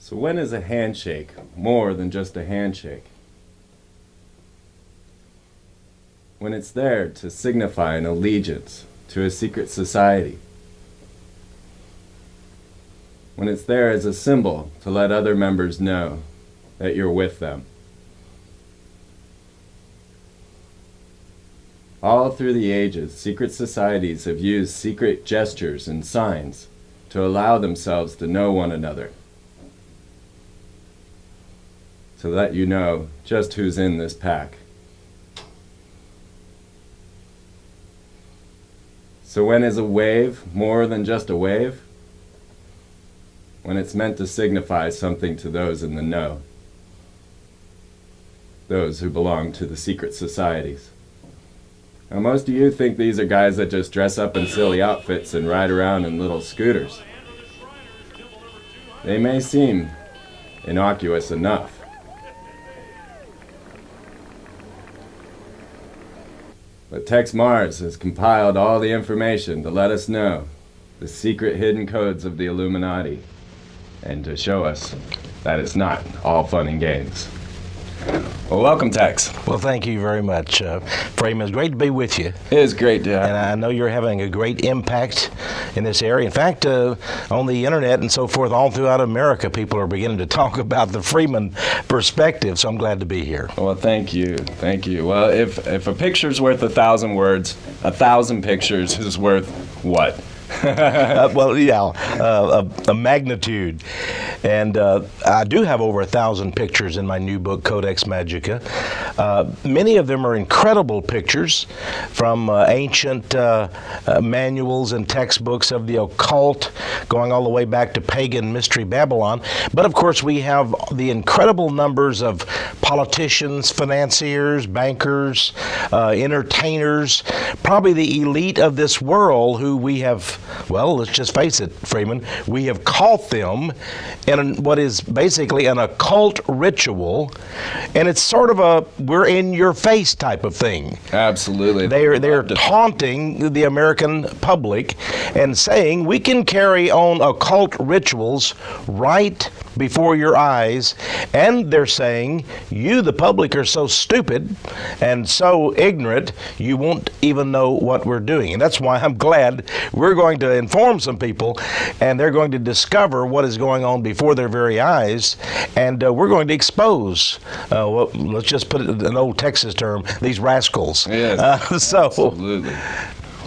So when is a handshake more than just a handshake? When it's there to signify an allegiance to a secret society. When it's there as a symbol to let other members know that you're with them. All through the ages, secret societies have used secret gestures and signs to allow themselves to know one another, to let you know just who's in this pack. So when is a wave more than just a wave? When it's meant to signify something to those in the know, those who belong to the secret societies. Now most of you think these are guys that just dress up in silly outfits and ride around in little scooters. They may seem innocuous enough, but TEXE MARRS has compiled all the information to let us know the secret hidden codes of the Illuminati and to show us that it's not all fun and games. Well, welcome, TEXE. Well, thank you very much, Freeman. It's great to be with you. It is great to have you. And I know you're having a great impact in this area. In fact, on the internet and so forth, all throughout America, people are beginning to talk about the Freeman perspective, so I'm glad to be here. Well, thank you. Thank you. Well, if a picture's worth 1,000 words, 1,000 pictures is worth what? Well, yeah, a magnitude. And I do have over 1,000 pictures in my new book, CODEX MAGICA. Many of them are incredible pictures from ancient manuals and textbooks of the occult, going all the way back to pagan mystery Babylon. But of course, we have the incredible numbers of politicians, financiers, bankers, entertainers, probably the elite of this world who we have, well, let's just face it, Freeman, we have caught them in what is basically an occult ritual, and it's sort of a we're in your face type of thing. Absolutely. They're taunting the American public and saying we can carry on occult rituals right before your eyes, and they're saying you, the public, are so stupid and so ignorant you won't even know what we're doing. And that's why I'm glad we're going to inform some people, and they're going to discover what is going on before their very eyes, and we're going to expose, well, let's just put it in an old Texas term, these rascals. Yes, absolutely.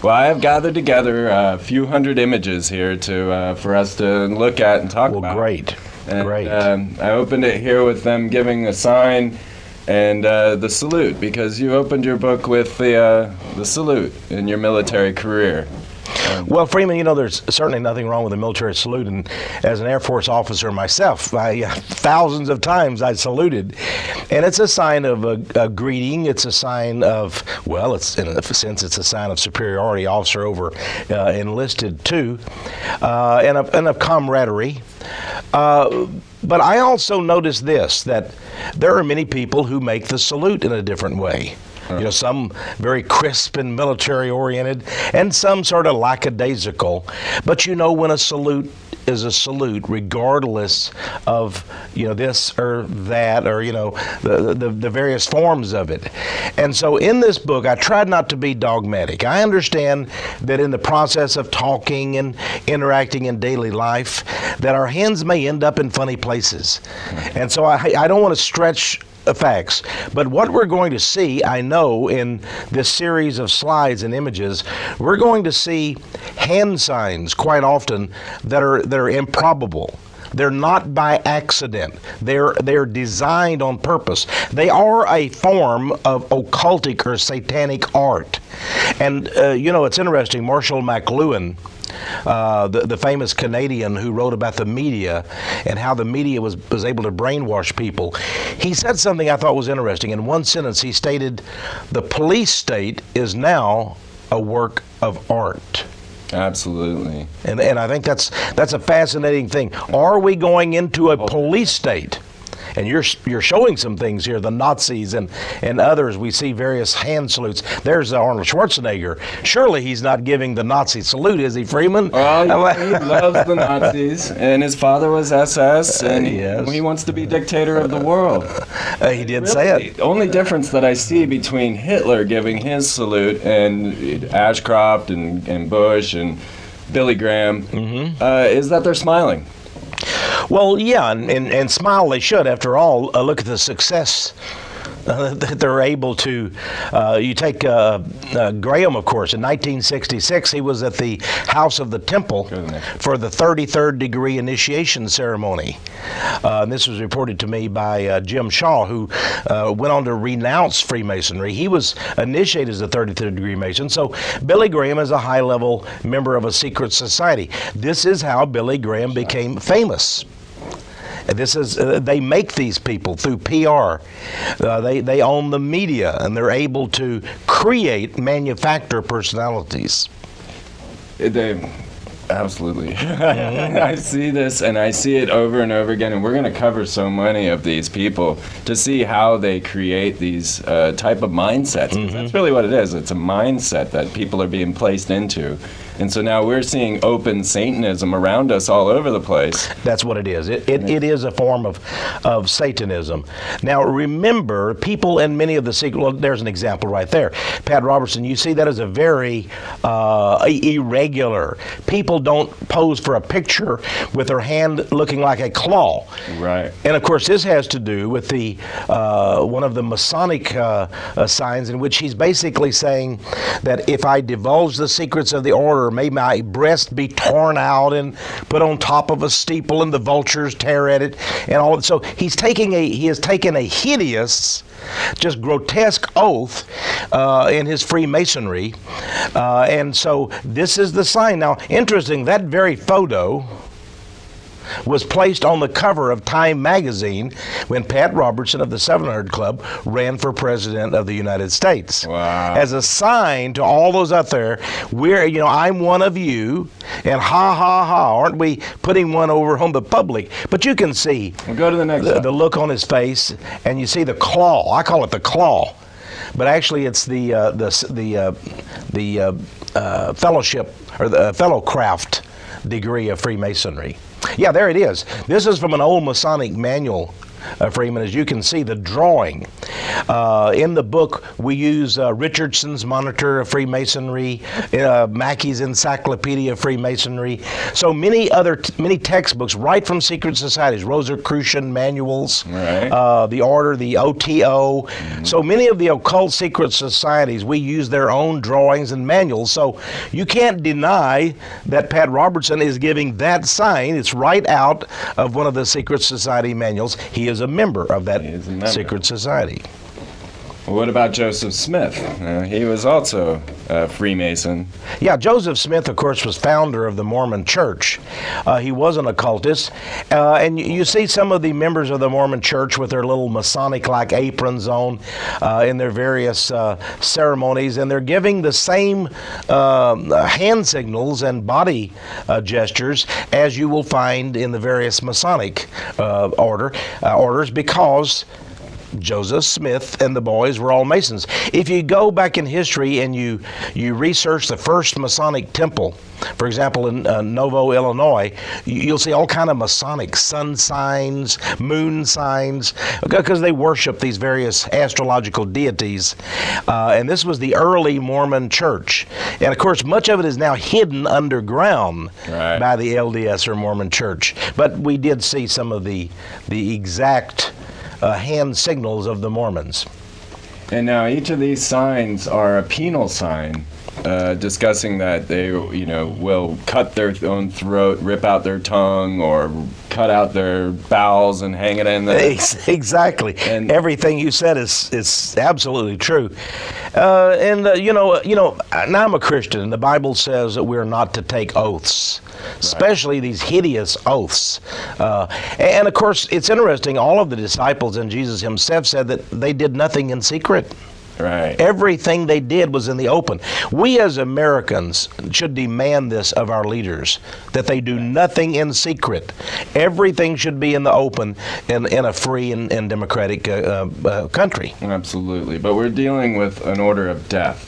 Well, I have gathered together a few hundred images here for us to look at and talk about. Well, great. And, great. I opened it here with them giving a sign and the salute, because you opened your book with the salute in your military career. Well, Freeman, you know, there's certainly nothing wrong with a military salute, and as an Air Force officer myself, thousands of times I saluted, and it's a sign of a greeting. It's a sign of, well, it's in a sense, it's a sign of superiority, officer over enlisted too, and of camaraderie. But I also noticed this, that there are many people who make the salute in a different way. You know, some very crisp and military-oriented, and some sort of lackadaisical. But you know, when a salute is a salute, regardless of, you know, this or that, or, you know, the various forms of it. And so in this book, I tried not to be dogmatic. I understand that in the process of talking and interacting in daily life, that our hands may end up in funny places. And so I don't want to stretch facts, but what we're going to see, I know, in this series of slides and images, we're going to see hand signs quite often that are improbable. They're not by accident. They're designed on purpose. They are a form of occultic or satanic art. And you know, it's interesting. Marshall McLuhan, the famous Canadian who wrote about the media and how the media was able to brainwash people, he said something I thought was interesting. In one sentence, he stated, "The police state is now a work of art." Absolutely. And I think that's a fascinating thing. Are we going into a police state? And you're showing some things here, the Nazis and others. We see various hand salutes. There's Arnold Schwarzenegger. Surely he's not giving the Nazi salute, is he, Freeman? Well, he loves the Nazis, and his father was SS, and yes. he wants to be dictator of the world. He did say it. The only difference that I see between Hitler giving his salute and Ashcroft and Bush and Billy Graham is that they're smiling. Well, yeah, and smile they should. After all, look at the success that they're able to. You take Graham, of course. In 1966, he was at the House of the Temple for the 33rd degree initiation ceremony. And this was reported to me by Jim Shaw, who went on to renounce Freemasonry. He was initiated as a 33rd degree Mason. So Billy Graham is a high-level member of a secret society. This is how Billy Graham became famous. This is they make these people through PR. They own the media, and they're able to manufacture personalities. They absolutely. I see this, and I see it over and over again. And we're going to cover so many of these people to see how they create these type of mindsets. That's really what it is. It's a mindset that people are being placed into. And so now we're seeing open Satanism around us all over the place. That's what it is. It is a form of Satanism. Now remember, people in many of the secret, well, there's an example right there. Pat Robertson, you see that as a very irregular. People don't pose for a picture with their hand looking like a claw. Right. And of course this has to do with the one of the Masonic signs, in which he's basically saying that if I divulge the secrets of the order, may my breast be torn out and put on top of a steeple and the vultures tear at it and all. So he has taken a hideous, just grotesque oath in his Freemasonry, and so this is the sign. Now, interesting, that very photo was placed on the cover of Time magazine when Pat Robertson of the 700 Club ran for president of the United States. Wow. As a sign to all those out there, I'm one of you, and ha ha ha, aren't we putting one over on the public? But you can see we'll go to the next the look on his face, and you see the claw. I call it the claw, but actually it's the fellowship or the fellowcraft degree of Freemasonry. Yeah, there it is. This is from an old Masonic manual, Freeman. As you can see, the drawing. In the book, we use Richardson's Monitor of Freemasonry, Mackey's Encyclopedia of Freemasonry. So many textbooks right from secret societies, Rosicrucian manuals, right. The Order, the OTO. So many of the occult secret societies, we use their own drawings and manuals. So you can't deny that Pat Robertson is giving that sign. It's right out of one of the secret society manuals. He is a member of that secret society. Well, what about Joseph Smith? He was also a Freemason. Yeah, Joseph Smith, of course, was founder of the Mormon Church. He was an occultist. And you see some of the members of the Mormon Church with their little Masonic-like aprons on in their various ceremonies, and they're giving the same hand signals and body gestures as you will find in the various Masonic orders, because Joseph Smith and the boys were all Masons. If you go back in history and you research the first Masonic temple, for example, in Novo, Illinois, you'll see all kind of Masonic sun signs, moon signs, because they worship these various astrological deities. And this was the early Mormon church. And of course, much of it is now hidden underground by the LDS or Mormon church. But we did see some of the exact hand signals of the Mormons. And now each of these signs are a penal sign, discussing that they, will cut their own throat, rip out their tongue, or cut out their bowels and hang it in the... Exactly. And everything you said is absolutely true. Now I'm a Christian, and the Bible says that we're not to take oaths, especially these hideous oaths. And of course, it's interesting, all of the disciples and Jesus himself said that they did nothing in secret. Right. Everything they did was in the open. We as Americans should demand this of our leaders, that they do nothing in secret. Everything should be in the open in a free and democratic country. Absolutely. But we're dealing with an order of death.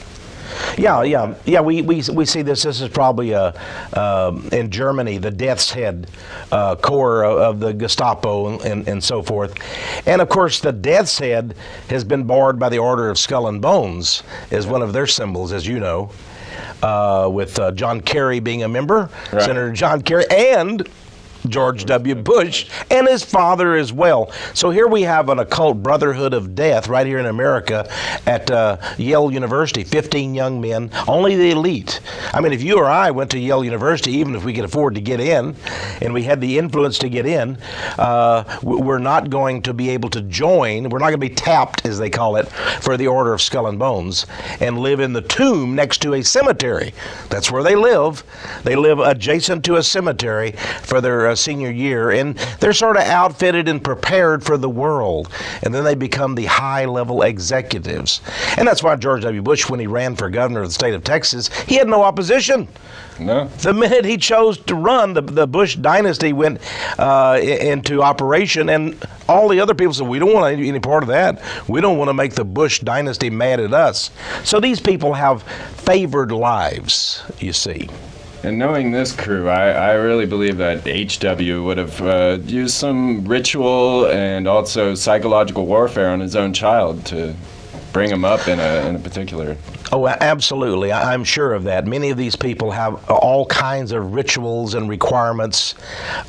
Yeah. We see this. This is probably in Germany, the Death's Head Corps of the Gestapo and so forth. And of course, the Death's Head has been barred by the Order of Skull and Bones as one of their symbols, as you know, with John Kerry being a member, right. Senator John Kerry, and George W. Bush, and his father as well. So here we have an occult brotherhood of death right here in America at Yale University. 15 young men, only the elite. I mean, if you or I went to Yale University, even if we could afford to get in, and we had the influence to get in, we're not going to be able to join. We're not going to be tapped, as they call it, for the Order of Skull and Bones, and live in the tomb next to a cemetery. That's where they live. They live adjacent to a cemetery for their senior year, and they're sort of outfitted and prepared for the world, and then they become the high-level executives. And that's why George W. Bush, when he ran for governor of the state of Texas, he had no opposition. No. The minute he chose to run, the Bush dynasty went into operation, and all the other people said, we don't want any part of that. We don't want to make the Bush dynasty mad at us. So these people have favored lives, you see. And knowing this crew, I really believe that H.W. would have used some ritual and also psychological warfare on his own child to bring him up in a particular... Oh, absolutely. I'm sure of that. Many of these people have all kinds of rituals and requirements.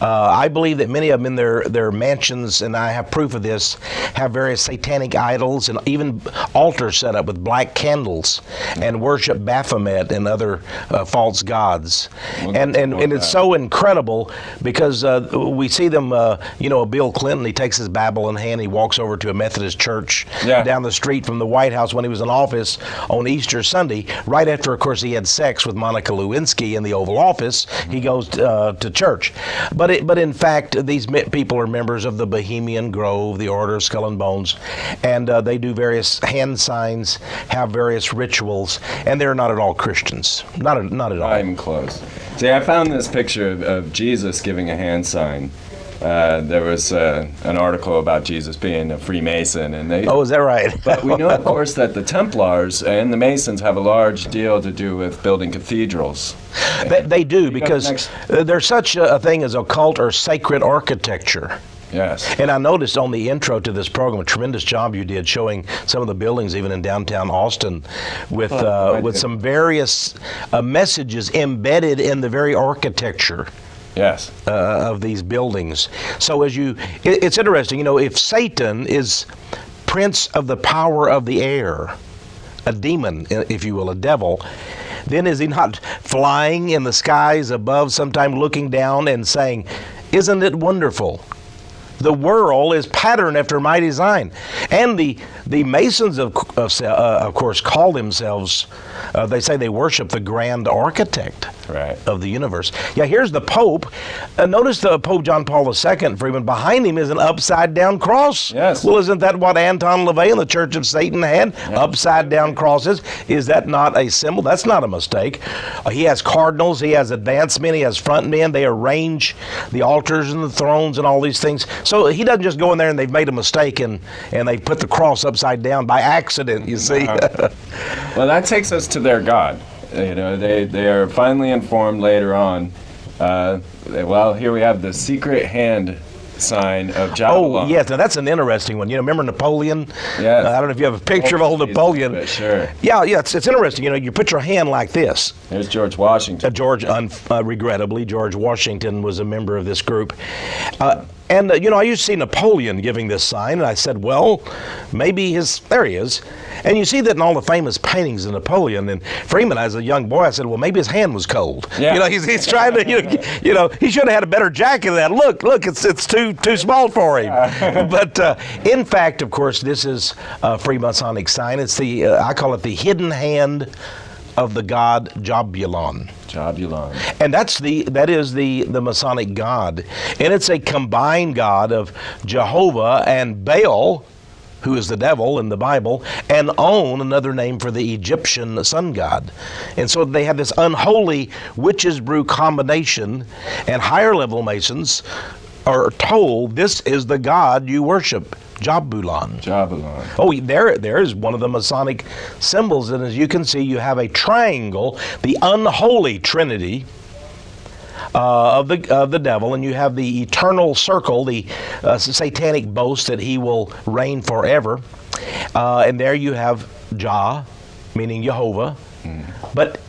I believe that many of them in their mansions, and I have proof of this, have various satanic idols and even altars set up with black candles and worship Baphomet and other false gods. And it's so incredible because we see them, Bill Clinton, he takes his Bible in hand, he walks over to a Methodist church down the street from the White House when he was in office on Easter Sunday, right after, of course, he had sex with Monica Lewinsky in the Oval Office. He goes to church. But in fact, these people are members of the Bohemian Grove, the Order of Skull and Bones, and they do various hand signs, have various rituals, and they're not at all Christians. Not at all. Not even close. See, I found this picture of Jesus giving a hand sign. There was an article about Jesus being a Freemason, and they. Oh, is that right? But we know, of course, that the Templars and the Masons have a large deal to do with building cathedrals. They do, because there's such a thing as occult or sacred architecture. Yes. And I noticed on the intro to this program a tremendous job you did showing some of the buildings even in downtown Austin with some various messages embedded in the very architecture. Yes. Of these buildings. So it's interesting, if Satan is prince of the power of the air, a demon, if you will, a devil, then is he not flying in the skies above, sometime looking down and saying, "Isn't it wonderful? The world is patterned after my design." And the Masons, of course, call themselves, they say they worship the grand architect of the universe. Yeah, here's the Pope. Notice the Pope John Paul II, Freeman, behind him is an upside-down cross. Yes. Well, isn't that what Anton LaVey and the Church of Satan had? Yeah. Upside-down crosses. Is that not a symbol? That's not a mistake. He has cardinals, he has advanced men, he has front men. They arrange the altars and the thrones and all these things. So he doesn't just go in there and they've made a mistake and they put the cross upside down by accident, you see. Well, that takes us to their God. They are finally informed later on. Well, here we have the secret hand sign of Jabalon. Oh, yes. Now, that's an interesting one. Remember Napoleon? Yes. I don't know if you have a picture of old Napoleon. Sure. Yeah, it's interesting. You put your hand like this. There's George Washington. Regrettably, George Washington was a member of this group. And I used to see Napoleon giving this sign, and I said, well, maybe there he is. And you see that in all the famous paintings of Napoleon. And Freeman, as a young boy, I said, well, maybe his hand was cold. Yeah. He's trying to, he should have had a better jacket than that. Look, it's too small for him. But in fact, of course, this is a Freemasonic sign. It's I call it the hidden hand of the god Jabalon. And that is the Masonic god. And it's a combined god of Jehovah and Baal, who is the devil in the Bible, and On, another name for the Egyptian sun god. And so they have this unholy witches brew combination, and higher level Masons are told this is the god you worship, Jabulon. Jabulon. Oh, there is one of the Masonic symbols, and as you can see, you have a triangle, the unholy trinity of the devil, and you have the eternal circle, the satanic boast that he will reign forever. And there you have Jah, meaning Jehovah. But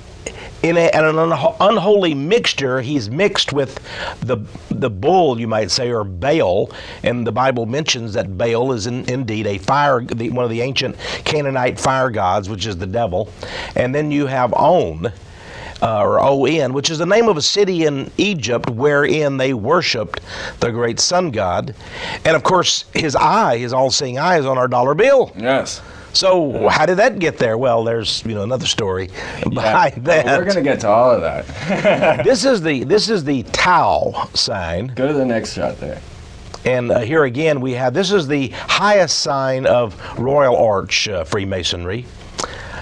in an unholy mixture, he's mixed with the bull, you might say, or Baal. And the Bible mentions that Baal is indeed a fire, one of the ancient Canaanite fire gods, which is the devil. And then you have On, or On, which is the name of a city in Egypt wherein they worshipped the great sun god. And of course, his eye, his all-seeing eye, is on our dollar bill. Yes. So how did that get there? Well, there's another story behind that. Well, we're going to get to all of that. This is the Tau sign. Go to the next shot there. And here again we have, this is the highest sign of Royal Arch Freemasonry.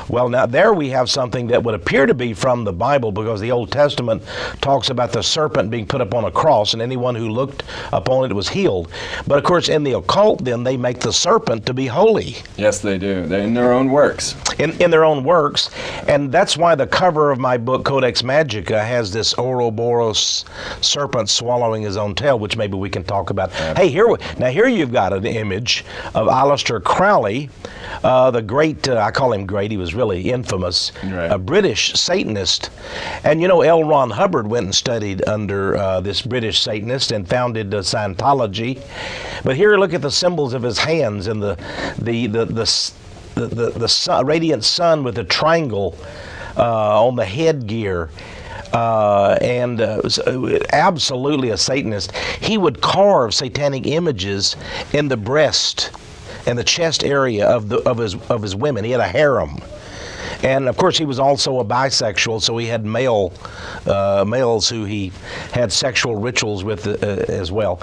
Well, now there we have something that would appear to be from the Bible, because the Old Testament talks about the serpent being put upon a cross, and anyone who looked upon it was healed. But of course, in the occult, then, they make the serpent to be holy. Yes, they do. They're in their own works. In their own works. And that's why the cover of my book, Codex Magica, has this Ouroboros serpent swallowing his own tail, which maybe we can talk about. Hey, here you've got an image of Aleister Crowley, the great, I call him great, he was really infamous, right, a British Satanist. And L. Ron Hubbard went and studied under this British Satanist and founded Scientology. But here, look at the symbols of his hands, and the sun, radiant sun with a triangle on the headgear. Absolutely a Satanist. He would carve satanic images in the breast and the chest area of his women. He had a harem. And of course, he was also a bisexual, so he had males who he had sexual rituals with as well.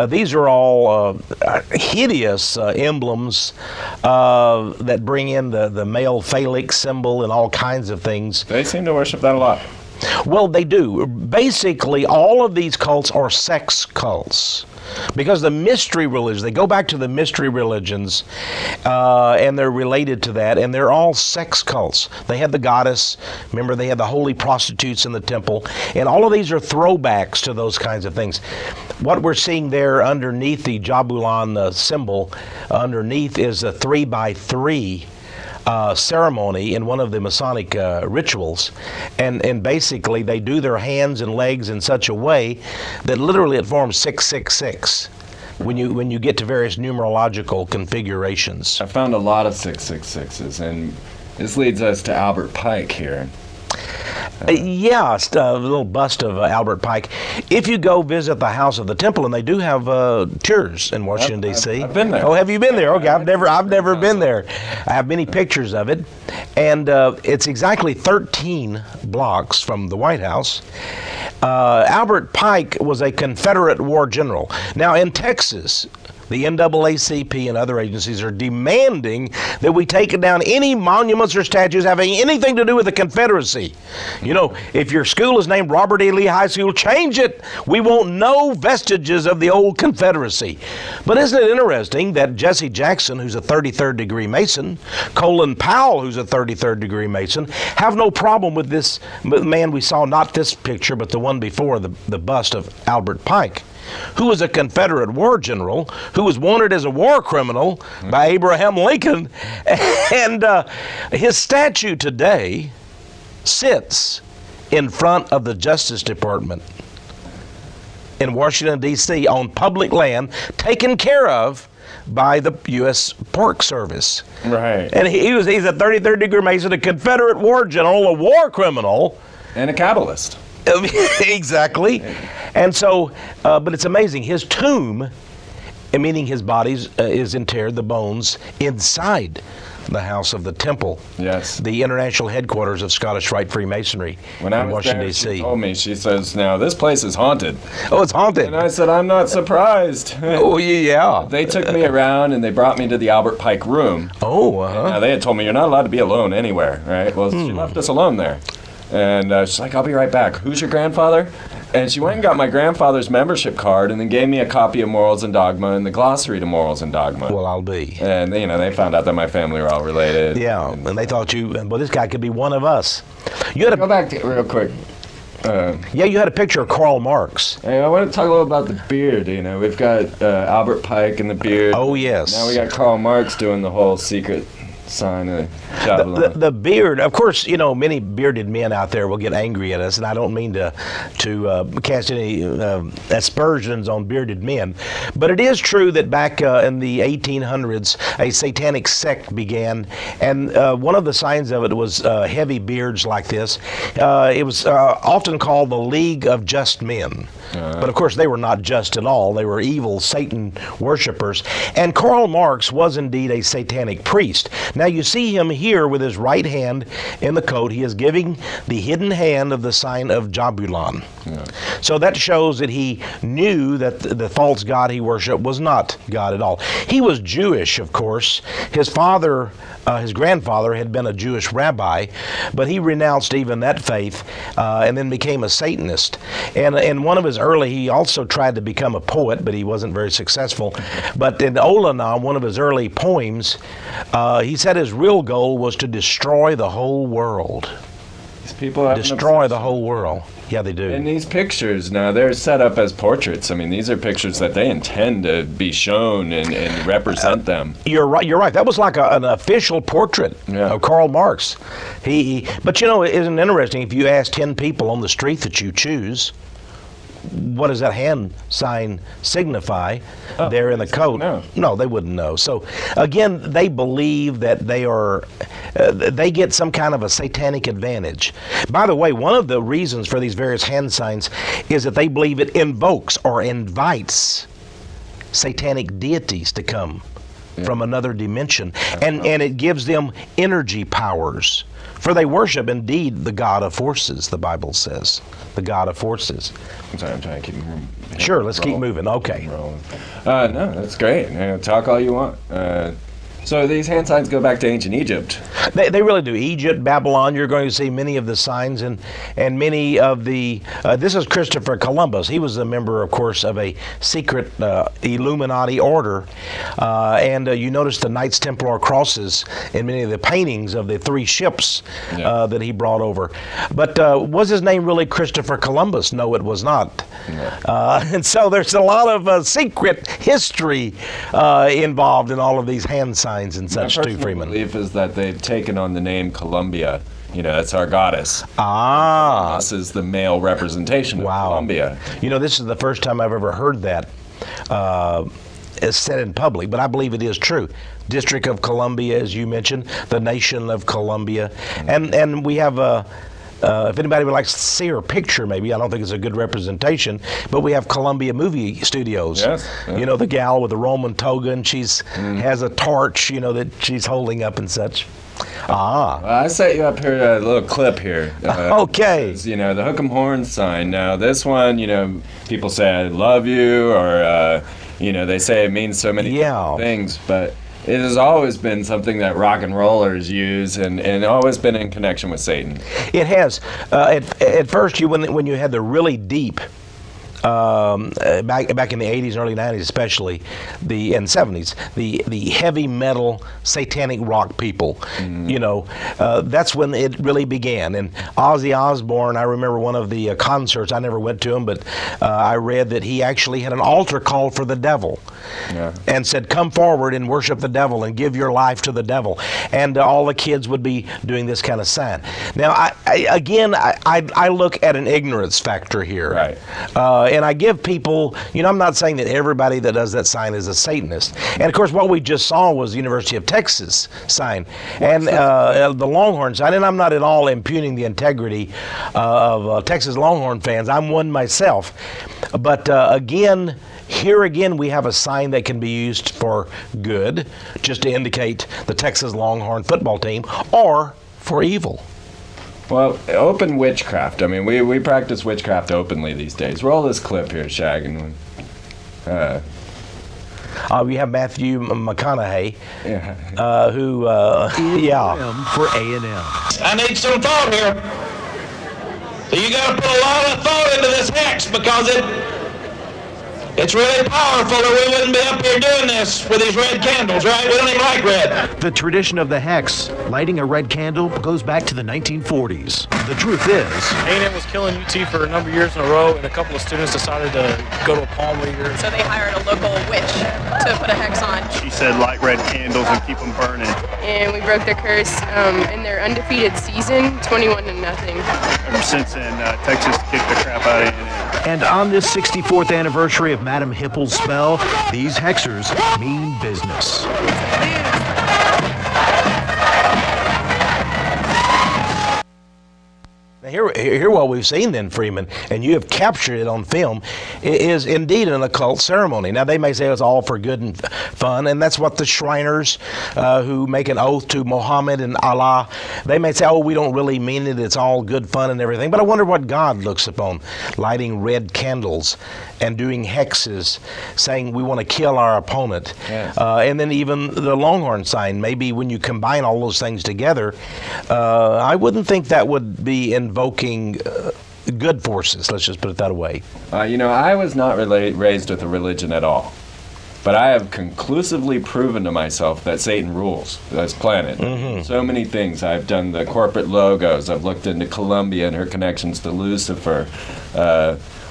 These are all hideous emblems that bring in the male phallic symbol and all kinds of things. They seem to worship that a lot. Well, they do. Basically, all of these cults are sex cults. Because the mystery religions, they go back to the mystery religions, and they're related to that, and they're all sex cults. They had the goddess, remember, they had the holy prostitutes in the temple, and all of these are throwbacks to those kinds of things. What we're seeing there underneath the Jabulon symbol, underneath is a 3x3 ceremony in one of the Masonic rituals, and basically they do their hands and legs in such a way that literally it forms 666 when you get to various numerological configurations. I found a lot of 666s, and this leads us to Albert Pike here. Yeah, a little bust of Albert Pike. If you go visit the House of the Temple, and they do have tours in Washington, D.C. I've been there. Oh, have you been there? Okay, I've never been there. I have many pictures of it, and it's exactly 13 blocks from the White House. Albert Pike was a Confederate war general. Now, in Texas, the NAACP and other agencies are demanding that we take down any monuments or statues having anything to do with the Confederacy. If your school is named Robert E. Lee High School, change it. We want no vestiges of the old Confederacy. But isn't it interesting that Jesse Jackson, who's a 33rd degree Mason, Colin Powell, who's a 33rd degree Mason, have no problem with this man we saw, not this picture, but the one before, the bust of Albert Pike, who was a Confederate war general, who was wanted as a war criminal by Abraham Lincoln. And his statue today sits in front of the Justice Department in Washington, D.C. on public land, taken care of by the U.S. Park Service. Right. And he's a 33rd degree Mason, a Confederate war general, a war criminal. And a Kabbalist. Exactly. And so, but it's amazing. His tomb, meaning his body, is interred, the bones, inside the house of the Temple. Yes. The international headquarters of Scottish Rite Freemasonry When I in was Washington, there, D.C. she told me, she says, now this place is haunted. Oh, it's haunted. And I said, I'm not surprised. Oh, yeah. They took me around and they brought me to the Albert Pike room. Oh, Now, they had told me you're not allowed to be alone anywhere, right? Well, she left us alone there. And she's like, I'll be right back. Who's your grandfather? And she went and got my grandfather's membership card and then gave me a copy of Morals and Dogma and the glossary to Morals and Dogma. Well, I'll be. And, they found out that my family were all related. Yeah, and they thought well, this guy could be one of us. You had Go back to real quick. Yeah, you had a picture of Karl Marx. Hey, I want to talk a little about the beard. We've got Albert Pike and the beard. Oh, yes. Now we got Karl Marx doing the whole secret sign of Javelin. The beard, of course, many bearded men out there will get angry at us, and I don't mean to cast any aspersions on bearded men, but it is true that back in the 1800s, a satanic sect began, and one of the signs of it was heavy beards like this. It was often called the League of Just Men. But of course, they were not just at all. They were evil Satan worshipers. And Karl Marx was indeed a satanic priest. Now you see him here with his right hand in the coat. He is giving the hidden hand of the sign of Jabulon. So that shows that he knew that the false god he worshiped was not God at all. He was Jewish, of course. His father, his grandfather, had been a Jewish rabbi, but he renounced even that faith and then became a Satanist. And one of his he also tried to become a poet, but he wasn't very successful. But in Olanam, one of his early poems, he said his real goal was to destroy the whole world. These people have destroy the whole world. Yeah, they do. And these pictures, now, they're set up as portraits. I mean, these are pictures that they intend to be shown and represent them. You're right. You're right. That was like an official portrait of Karl Marx. But isn't it interesting if you ask 10 people on the street that you choose, what does that hand sign signify there in the coat? No, they wouldn't know. So again, they believe that they get some kind of a satanic advantage. By the way, one of the reasons for these various hand signs is that they believe it invokes or invites satanic deities to come from another dimension, and it gives them energy powers. For they worship indeed the God of forces, the Bible says. The God of forces. I'm sorry, I'm trying to keep Sure, let's keep moving. Okay. No, that's great. Talk all you want. So these hand signs go back to ancient Egypt. They really do. Egypt, Babylon, you're going to see many of the signs and many of the... this is Christopher Columbus. He was a member, of course, of a secret Illuminati order. And you notice the Knights Templar crosses in many of the paintings of the 3 ships that he brought over. But was his name really Christopher Columbus? No, it was not. And so there's a lot of secret history involved in all of these hand signs and such too, Freeman. My belief is that they've taken on the name Columbia. That's our goddess. This is the male representation of Columbia. This is the first time I've ever heard that said in public, but I believe it is true. District of Columbia, as you mentioned, the nation of Columbia. And we have if anybody would like to see her picture, maybe, I don't think it's a good representation, but we have Columbia Movie Studios. Yes. The gal with the Roman toga, and she's has a torch, that she's holding up and such. Well, I set you up here a little clip here. Okay. Says, the hook 'em horn sign. Now, this one, people say I love you, or, they say it means so many things, but it has always been something that rock and rollers use, and always been in connection with Satan. It has. At first, when you had the really deep, back in the 80s and early 90s especially, and 70s, the heavy metal satanic rock people, that's when it really began. And Ozzy Osbourne, I remember one of the concerts, I never went to him, but I read that he actually had an altar call for the devil and said, come forward and worship the devil and give your life to the devil. And all the kids would be doing this kind of sign. Now, I look at an ignorance factor here. Right. And I give people, I'm not saying that everybody that does that sign is a Satanist. And of course, what we just saw was the University of Texas sign and the Longhorn sign. And I'm not at all impugning the integrity of Texas Longhorn fans. I'm one myself. But again, here again, we have a sign that can be used for good, just to indicate the Texas Longhorn football team, or for evil. Well, open witchcraft. I mean, we practice witchcraft openly these days. Roll this clip here, Shag. And we have Matthew McConaughey, who, for A&M. I need some thought here. So you got to put a lot of thought into this hex because it's really powerful, or we wouldn't be up here doing this with these red candles, right? We don't even like red. The tradition of the hex, lighting a red candle, goes back to the 1940s. The truth is, A&M was killing UT for a number of years in a row, and a couple of students decided to go to a palm reader. So they hired a local witch to put a hex on. She said light red candles and keep them burning. And we broke their curse in their undefeated season, 21-0. Ever since then, Texas kicked the crap out of A&M. and on this 64th anniversary of Madam Hippel's spell, these hexers mean business. Here what we've seen then, Freeman, and you have captured it on film, is indeed an occult ceremony. Now, they may say it's all for good and fun, and that's what the Shriners who make an oath to Muhammad and Allah, they may say, oh, we don't really mean it, it's all good fun and everything. But I wonder what God looks upon, lighting red candles and doing hexes, saying we want to kill our opponent. Yes. And then even the Longhorn sign, maybe when you combine all those things together, I wouldn't think that would be invoking good forces, let's just put it that way. I was not raised with a religion at all. But I have conclusively proven to myself that Satan rules this planet. Mm-hmm. So many things. I've done the corporate logos. I've looked into Columbia and her connections to Lucifer.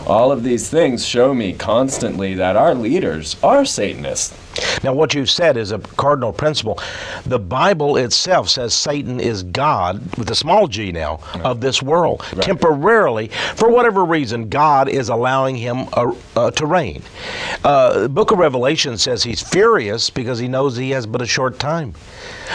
All of these things show me constantly that our leaders are Satanists. Now, what you've said is a cardinal principle. The Bible itself says Satan is God, with a small g now, of this world. Right. Temporarily, for whatever reason, God is allowing him to reign. The book of Revelation says he's furious because he knows he has but a short time.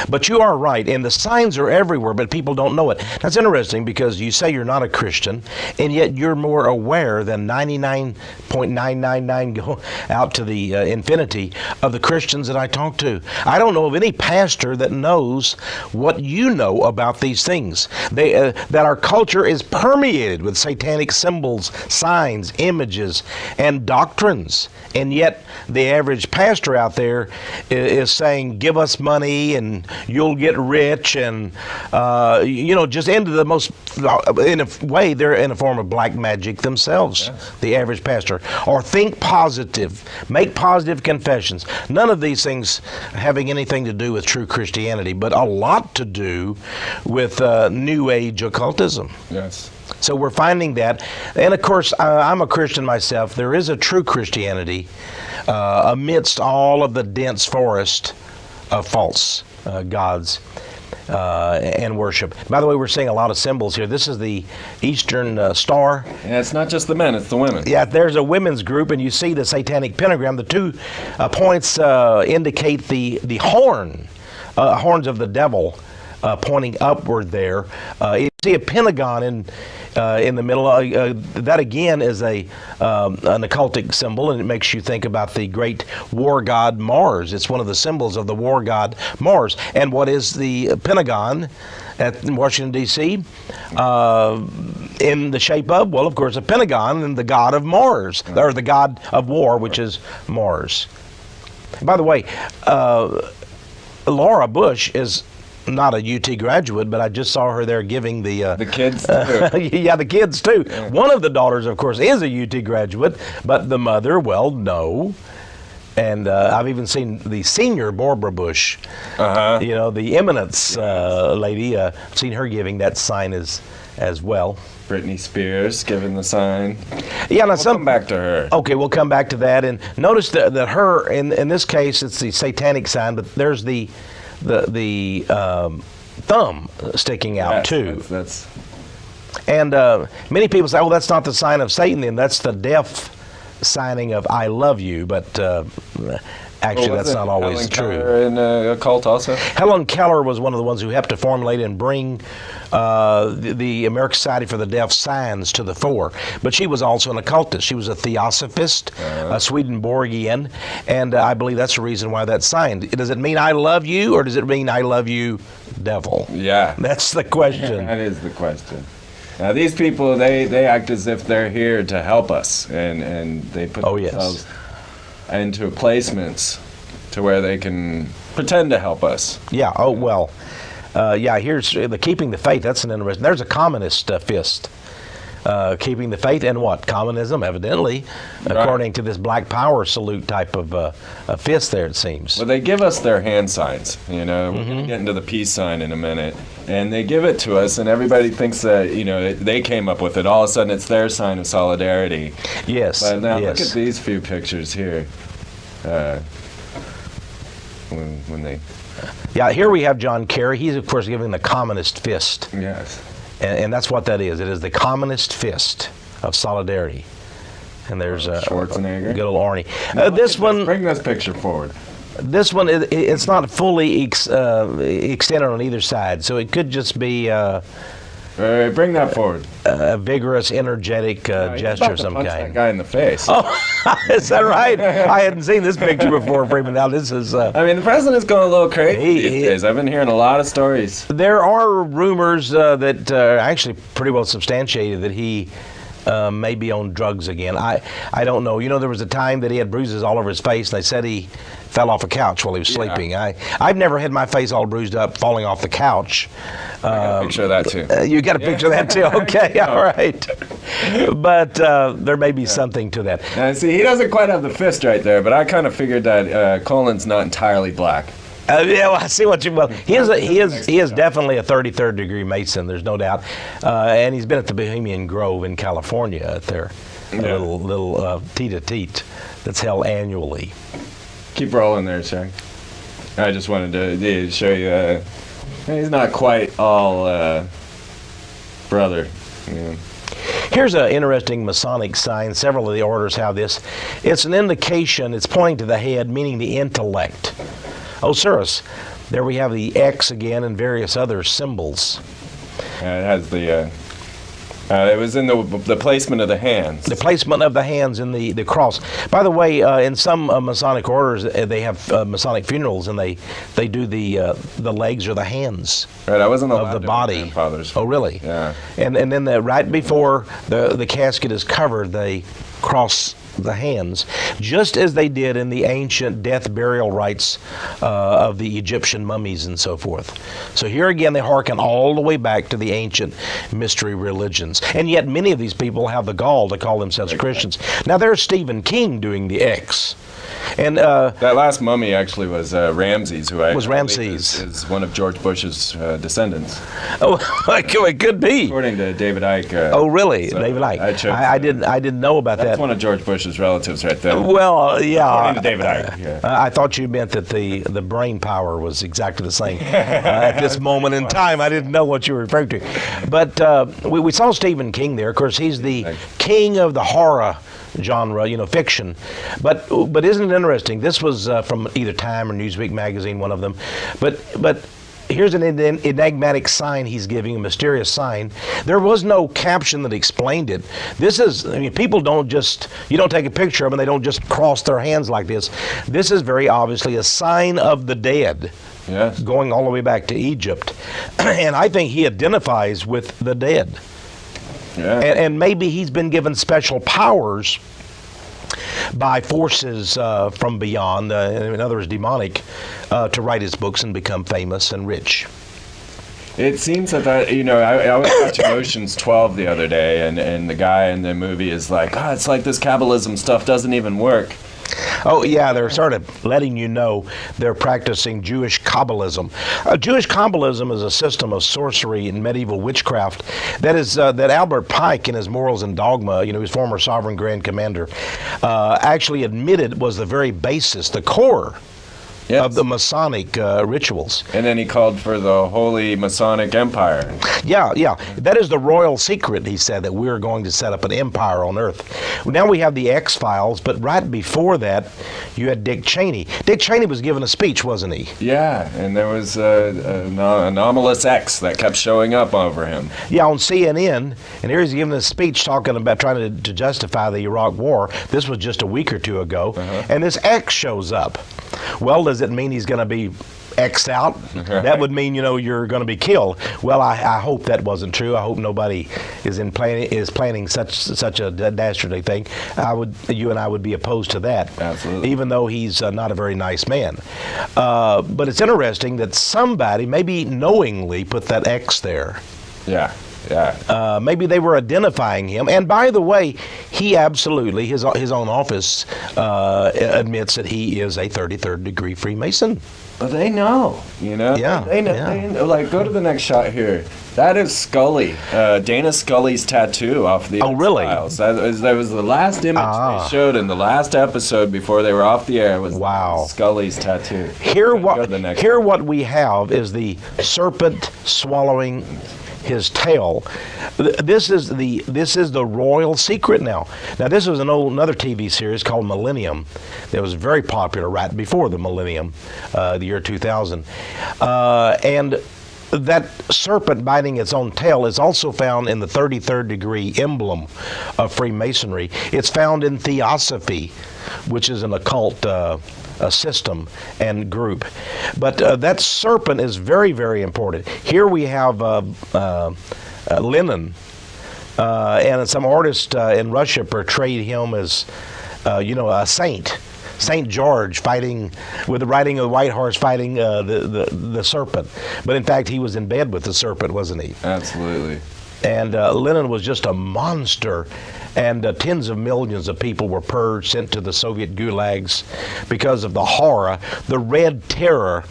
But you are right, and the signs are everywhere, but people don't know it. That's interesting because you say you're not a Christian, and yet you're more aware than 99.999 go out to the infinity of the Christians that I talk to. I don't know of any pastor that knows what you know about these things. That our culture is permeated with satanic symbols, signs, images, and doctrines. And yet the average pastor out there is saying, give us money and you'll get rich, and just into the most, in a way, they're in a form of black magic themselves. Yes. The average pastor. Or think positive, make positive confessions. None of these things having anything to do with true Christianity, but a lot to do with New Age occultism. Yes. So we're finding that. And of course, I'm a Christian myself. There is a true Christianity amidst all of the dense forest of false gods and worship. By the way, we're seeing a lot of symbols here. This is the Eastern Star. Yeah, it's not just the men, it's the women. Yeah, there's a women's group, and you see the satanic pentagram. The 2 points indicate the horns of the devil pointing upward there. You see a pentagon in the middle. That again is an occultic symbol, and it makes you think about the great war god Mars. It's one of the symbols of the war god Mars. And what is the pentagon in Washington, D.C.? In the shape of, well, of course, a pentagon and the god of Mars, or the god of war, which is Mars. By the way, Laura Bush is not a UT graduate, but I just saw her there giving the kids too. Yeah, the kids too. Yeah. One of the daughters, of course, is a UT graduate, but the mother, well, no. And I've even seen the senior Barbara Bush, the eminence lady. I've seen her giving that sign as well. Britney Spears giving the sign. Yeah, now we'll come back to her. Okay, we'll come back to that. And notice that her, in this case, it's the satanic sign, but there's the thumb sticking out too. That's. And many people say, "Oh, that's not the sign of Satan." Then that's the deaf signing of "I love you," but actually that's not always true. Keller in occult also? Helen Keller was one of the ones who helped to formulate and bring the American Society for the Deaf signs to the fore. But she was also an occultist. She was a theosophist, a Swedenborgian, and I believe that's the reason why that's signed. Does it mean "I love you," or does it mean "I love you, devil"? Yeah. That's the question. That is the question. Now, these people, they act as if they're here to help us, and they put themselves into placements to where they can pretend to help us. Yeah, oh, well, yeah, here's the keeping the faith. That's an interesting. There's a communist fist. Keeping the faith and what? Communism, evidently, according to this Black Power salute type of a fist there, it seems. Well, they give us their hand signs, you know. We're going to get into the peace sign in a minute. And they give it to us, and everybody thinks that, you know, they came up with it. All of a sudden, it's their sign of solidarity. Yes, But now, yes. look at these few pictures here. When they... Yeah, here we have John Kerry. He's, of course, giving the communist fist. Yes. And that's what that is. It is the communist fist of solidarity. And there's Schwarzenegger. Good old Arnie. Now, This one, bring this picture forward. this one, it's not fully extended on either side, so it could just be Bring that forward. a vigorous, energetic gesture of some punch kind. that guy in the face. Oh, is that right? I hadn't seen this picture before, Freeman. Now this is. I mean, the president's going a little crazy these days. I've been hearing a lot of stories. There are rumors that are actually pretty well substantiated that he may be on drugs again. I don't know. You know, there was a time that he had bruises all over his face, and they said he fell off a couch while he was sleeping. I've never had my face all bruised up falling off the couch. I got a picture of that too. You got a picture of that too? Okay, all right. But there may be something to that. Now, see, he doesn't quite have the fist right there, but I kind of figured that Colin's not entirely black. Yeah, well, I see what you. Well, he is definitely a 33rd degree Mason. There's no doubt, and he's been at the Bohemian Grove in California at their little teat-a-teat that's held annually. Keep rolling there, Shaq. I just wanted to show you. He's not quite all brother. Yeah. Here's an interesting Masonic sign. Several of the orders have this. It's an indication. It's pointing to the head, meaning the intellect. Osiris. There we have the X again and various other symbols. It has the. It was in the placement of the hands. The placement of the hands in the cross. By the way, in some Masonic orders, they have Masonic funerals, and they do the legs or the hands Right, I wasn't allowed of the to body. grandfather's. Oh, really? Yeah. And then right before the casket is covered, they cross the hands, just as they did in the ancient death burial rites of the Egyptian mummies and so forth. So here again, they hearken all the way back to the ancient mystery religions. And yet many of these people have the gall to call themselves Christians. Now there's Stephen King doing the X. And that last mummy actually was Ramses, who was Ramses. Is one of George Bush's descendants. Oh, it could be. According to David Icke. Oh, really? So David Icke. I didn't know about That's that. one of George Bush's relatives right there. Well, yeah. According to David Icke. Yeah. I thought you meant that the brain power was exactly the same at this moment in time. I didn't know what you were referring to. But we saw Stephen King there. Of course, he's the king of the horror genre, fiction. But isn't it interesting? This was from either Time or Newsweek magazine, one of them. But here's an enigmatic sign he's giving, a mysterious sign. There was no caption that explained it. This is, people don't just, you don't take a picture of them and they don't just cross their hands like this. This is very obviously a sign of the dead. Yes. Going all the way back to Egypt. And I think he identifies with the dead. Yeah. And maybe he's been given special powers by forces from beyond, in other words, demonic, to write his books and become famous and rich. It seems that, I was watching Ocean's 12 the other day, and the guy in the movie is like, it's like this Kabbalism stuff doesn't even work. Oh, yeah, they're sort of letting you know they're practicing Jewish Kabbalism. Jewish Kabbalism is a system of sorcery and medieval witchcraft that Albert Pike, in his Morals and Dogma, his former sovereign grand commander, actually admitted was the very basis, the core of the Masonic rituals. And then he called for the Holy Masonic Empire. Yeah. That is the royal secret, he said, that we're going to set up an empire on Earth. Now we have the X-Files, but right before that, you had Dick Cheney. Dick Cheney was giving a speech, wasn't he? Yeah, and there was an anomalous X that kept showing up over him. Yeah, on CNN, and here he's giving a speech talking about trying to justify the Iraq War. This was just a week or two ago, and this X shows up. Well, does it mean he's going to be X'd out? That would mean, you're going to be killed. Well, I hope that wasn't true. I hope nobody is planning such a dastardly thing. You and I would be opposed to that. Absolutely. Even though he's not a very nice man. But it's interesting that somebody, maybe knowingly, put that X there. Yeah. Maybe they were identifying him. And by the way, he absolutely, his own office admits that he is a 33rd degree Freemason. But they know, Yeah. They know. Like, go to the next shot here. That is Scully, Dana Scully's tattoo off the X-Files. That was the last image they showed in the last episode before they were off the air. Was Scully's tattoo. Here what we have is the serpent swallowing his tail. This is the royal secret now. Now this was another TV series called Millennium that was very popular right before the millennium, the year 2000, and that serpent biting its own tail is also found in the 33rd degree emblem of Freemasonry. It's found in Theosophy, which is an occult a system and group. But that serpent is very, very important. Here we have Lenin, and some artists in Russia portrayed him as, a saint. Saint George fighting with the riding of the white horse, fighting the serpent. But in fact, he was in bed with the serpent, wasn't he? Absolutely. And Lenin was just a monster. And tens of millions of people were purged, sent to the Soviet gulags because of the horror, the Red Terror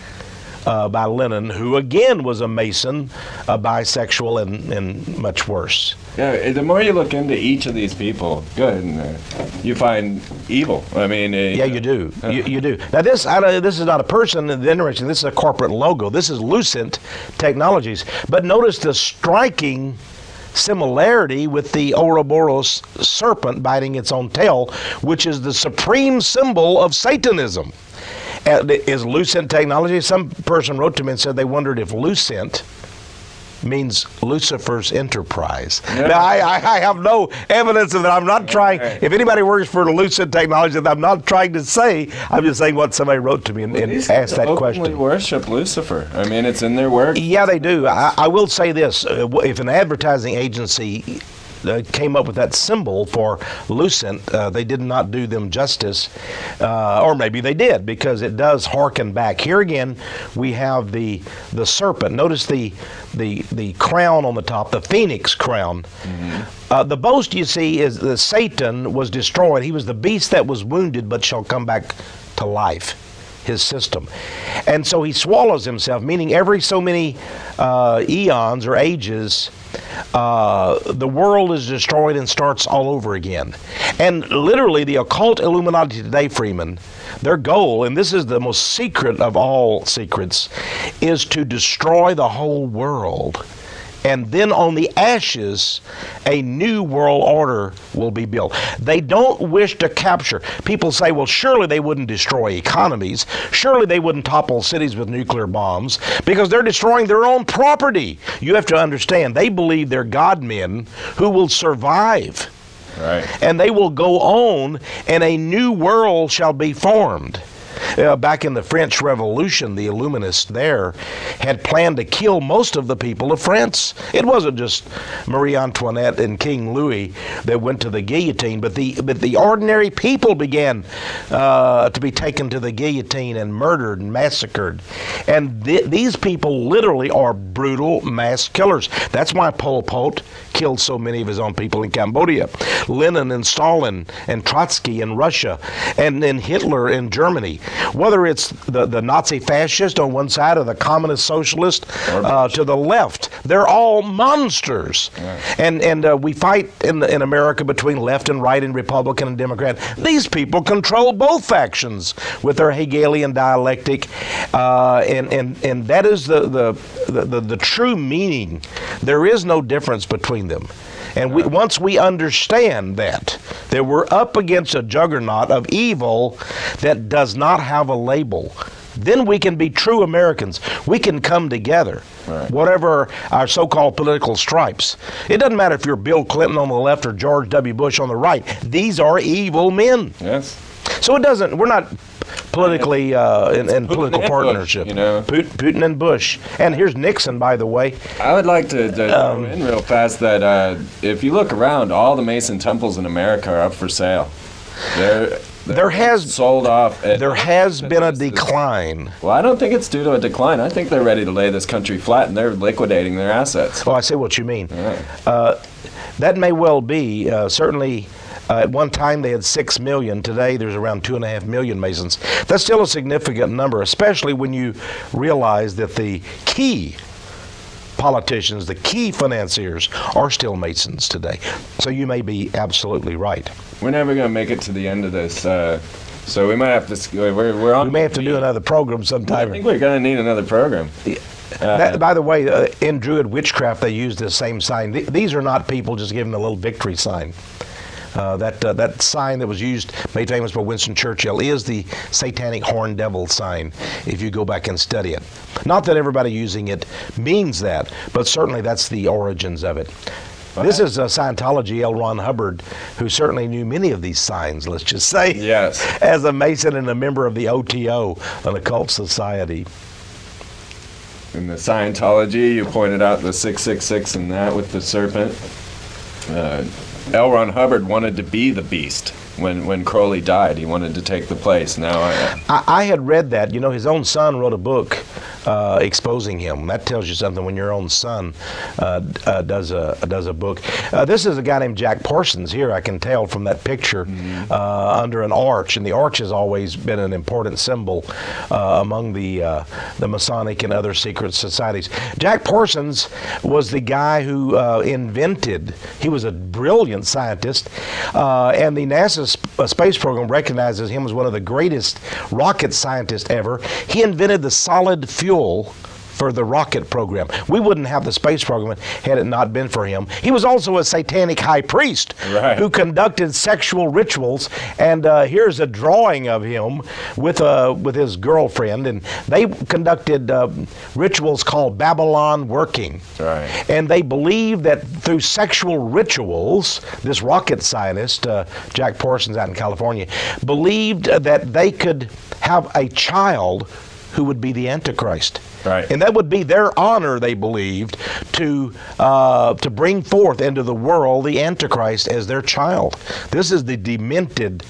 by Lenin, who again was a Mason, a bisexual, and much worse. Yeah, the more you look into each of these people, you find evil. I mean, you do. You do. Now this is not a person. Interesting. This is a corporate logo. This is Lucent Technologies. But notice the striking similarity with the Ouroboros serpent biting its own tail, which is the supreme symbol of Satanism. Is Lucent Technology? Some person wrote to me and said they wondered if Lucent means Lucifer's enterprise. Yeah. Now, I have no evidence of that. I'm not trying, if anybody works for Lucent Technology, I'm not trying to say, I'm just saying what somebody wrote to me and asked that question. They worship Lucifer. I mean, it's in their work. Yeah, they do. I will say this. If an advertising agency came up with that symbol for Lucent, they did not do them justice, or maybe they did, because it does harken back. Here again, we have the serpent. Notice the crown on the top, the phoenix crown. Mm-hmm. The boast you see is that Satan was destroyed. He was the beast that was wounded, but shall come back to life. His system. And so he swallows himself, meaning every so many eons or ages, the world is destroyed and starts all over again. And literally the occult Illuminati today, Freeman, their goal, and this is the most secret of all secrets, is to destroy the whole world. And then on the ashes, a new world order will be built. They don't wish to capture. People say, well, surely they wouldn't destroy economies. Surely they wouldn't topple cities with nuclear bombs because they're destroying their own property. You have to understand, they believe they're God-men who will survive. Right. And they will go on, and a new world shall be formed. Back in the French Revolution, the Illuminists there had planned to kill most of the people of France. It wasn't just Marie Antoinette and King Louis that went to the guillotine, but the ordinary people began to be taken to the guillotine and murdered and massacred. And these people literally are brutal mass killers. That's why Pol Pot killed so many of his own people in Cambodia. Lenin and Stalin and Trotsky in Russia and Hitler in Germany. whether it's the Nazi fascist on one side or the communist socialist to the left. They're all monsters. Yeah. And we fight in America between left and right and Republican and Democrat. These people control both factions with their Hegelian dialectic, and that is the true meaning. There is no difference between them. And once we understand that we're up against a juggernaut of evil that does not have a label, then we can be true Americans. We can come together, whatever our so-called political stripes. It doesn't matter if you're Bill Clinton on the left or George W. Bush on the right. These are evil men. Yes. So we're not politically in political partnership. Bush, you know? Putin and Bush. And here's Nixon, by the way. I would like to throw in real fast that if you look around, all the Mason temples in America are up for sale. There has sold off. There has been a decline. Well, I don't think it's due to a decline. I think they're ready to lay this country flat, and they're liquidating their assets. Oh, I see what you mean. Right. That may well be. Certainly, at one time they had 6 million. Today there's around 2.5 million Masons. That's still a significant number, especially when you realize that the key politicians, the key financiers, are still Masons today. So you may be absolutely right. We're never going to make it to the end of this, so we might have to. We're on. We may have to do another program sometime. I think we're going to need another program. By the way, in Druid witchcraft, they use this same sign. These are not people just giving a little victory sign. That sign that was made famous by Winston Churchill, is the satanic horned devil sign, if you go back and study it. Not that everybody using it means that, but certainly that's the origins of it. This is Scientology, L. Ron Hubbard, who certainly knew many of these signs, let's just say, yes, as a Mason and a member of the OTO, an occult society. In the Scientology, you pointed out the 666 and that with the serpent. L. Ron Hubbard wanted to be the beast. When Crowley died, he wanted to take the place. Now, I had read that. You know, his own son wrote a book exposing him. That tells you something when your own son does a book. This is a guy named Jack Parsons here. I can tell from that picture under an arch, and the arch has always been an important symbol among the Masonic and other secret societies. Jack Parsons was the guy who invented. He was a brilliant scientist, and the NASA space program recognizes him as one of the greatest rocket scientists ever. He invented the solid fuel for the rocket program. We wouldn't have the space program had it not been for him. He was also a satanic high priest who conducted sexual rituals, and here's a drawing of him with his girlfriend, and they conducted rituals called Babylon working. Right. And they believed that through sexual rituals, this rocket scientist, Jack Parsons out in California, believed that they could have a child who would be the Antichrist. Right. And that would be their honor, they believed, to bring forth into the world the Antichrist as their child. This is the demented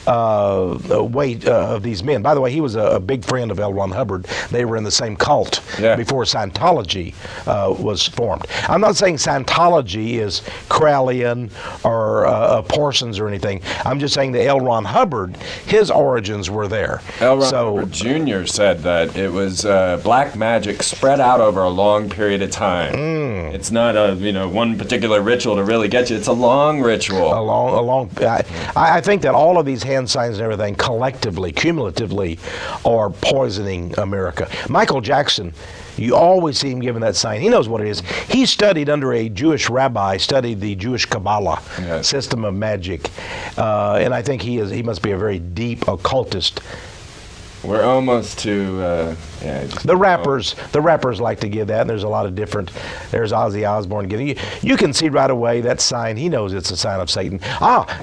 way of these men. By the way, he was a big friend of L. Ron Hubbard. They were in the same cult before Scientology was formed. I'm not saying Scientology is Crowleyan or Parsons or anything. I'm just saying that L. Ron Hubbard, his origins were there. L. Ron Hubbard Jr. said that it was black magic spread out over a long period of time. It's not a one particular ritual to really get you. It's a long ritual. I think that all of these hand signs and everything collectively, cumulatively, are poisoning America. Michael Jackson, you always see him giving that sign. He knows what it is. He studied under a Jewish rabbi, studied the Jewish Kabbalah system of magic, and I think he must be a very deep occultist. We're almost to the rappers like to give that, and there's a lot of different. There's Ozzy Osbourne giving you can see right away that sign. He knows it's a sign of Satan.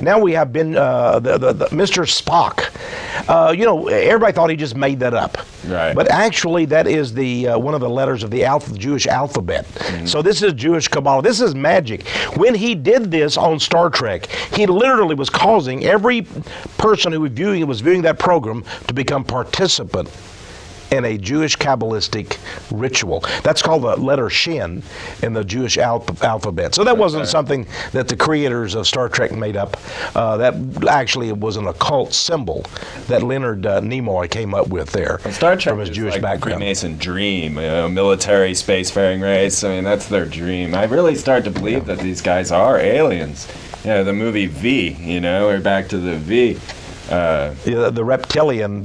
Now we have been the Mr. Spock. Everybody thought he just made that up, right? But actually, that is the one of the letters of the Jewish alphabet. So this is Jewish Kabbalah. This is magic. When he did this on Star Trek, he literally was causing every person who was viewing that program to become participant in a Jewish Kabbalistic ritual. That's called the letter Shin in the Jewish alphabet. So that wasn't something that the creators of Star Trek made up. That actually was an occult symbol that Leonard Nimoy came up with there Star Trek from his is Jewish like background. Freemason dream, military spacefaring race. I mean, that's their dream. I really start to believe that these guys are aliens. Yeah, the movie V, we're back to the V. The reptilian.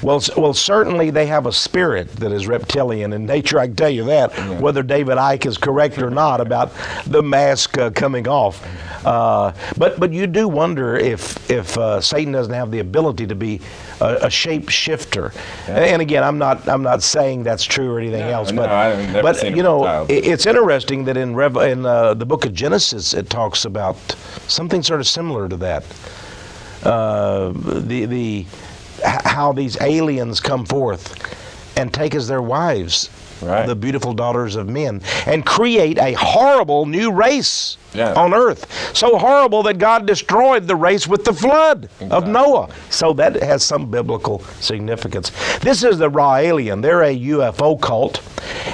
Well, certainly they have a spirit that is reptilian in nature. I can tell you that. Yeah. Whether David Icke is correct or not about the mask coming off, but you do wonder if Satan doesn't have the ability to be a shape shifter. Yeah. And again, I'm not saying that's true or anything else. But I've never seen it's interesting that in the book of Genesis it talks about something sort of similar to that. How these aliens come forth and take as their wives the beautiful daughters of men and create a horrible new race on earth. So horrible that God destroyed the race with the flood of Noah. So that has some biblical significance. This is the raw alien. They're a UFO cult.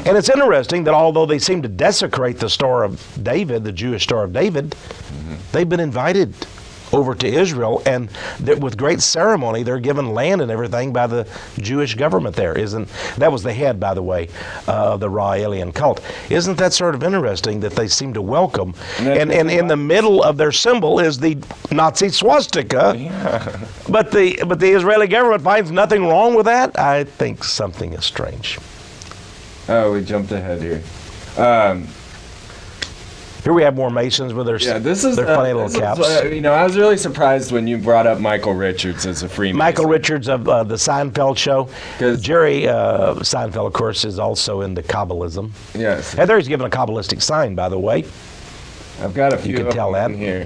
And it's interesting that although they seem to desecrate the Star of David, the Jewish Star of David, they've been invited over to Israel, and with great ceremony, they're given land and everything by the Jewish government there. That was the head, by the way, of the raw alien cult. Isn't that sort of interesting that they seem to welcome? And in the middle of their symbol is the Nazi swastika. Yeah. But the Israeli government finds nothing wrong with that. I think something is strange. Oh, we jumped ahead here. Here we have more Masons with their funny little caps. I was really surprised when you brought up Michael Richards as a Freemason. Michael Richards of the Seinfeld show. Jerry Seinfeld, of course, is also into Kabbalism. Yes. And there he's given a Kabbalistic sign, by the way. I've got a few you can tell that here.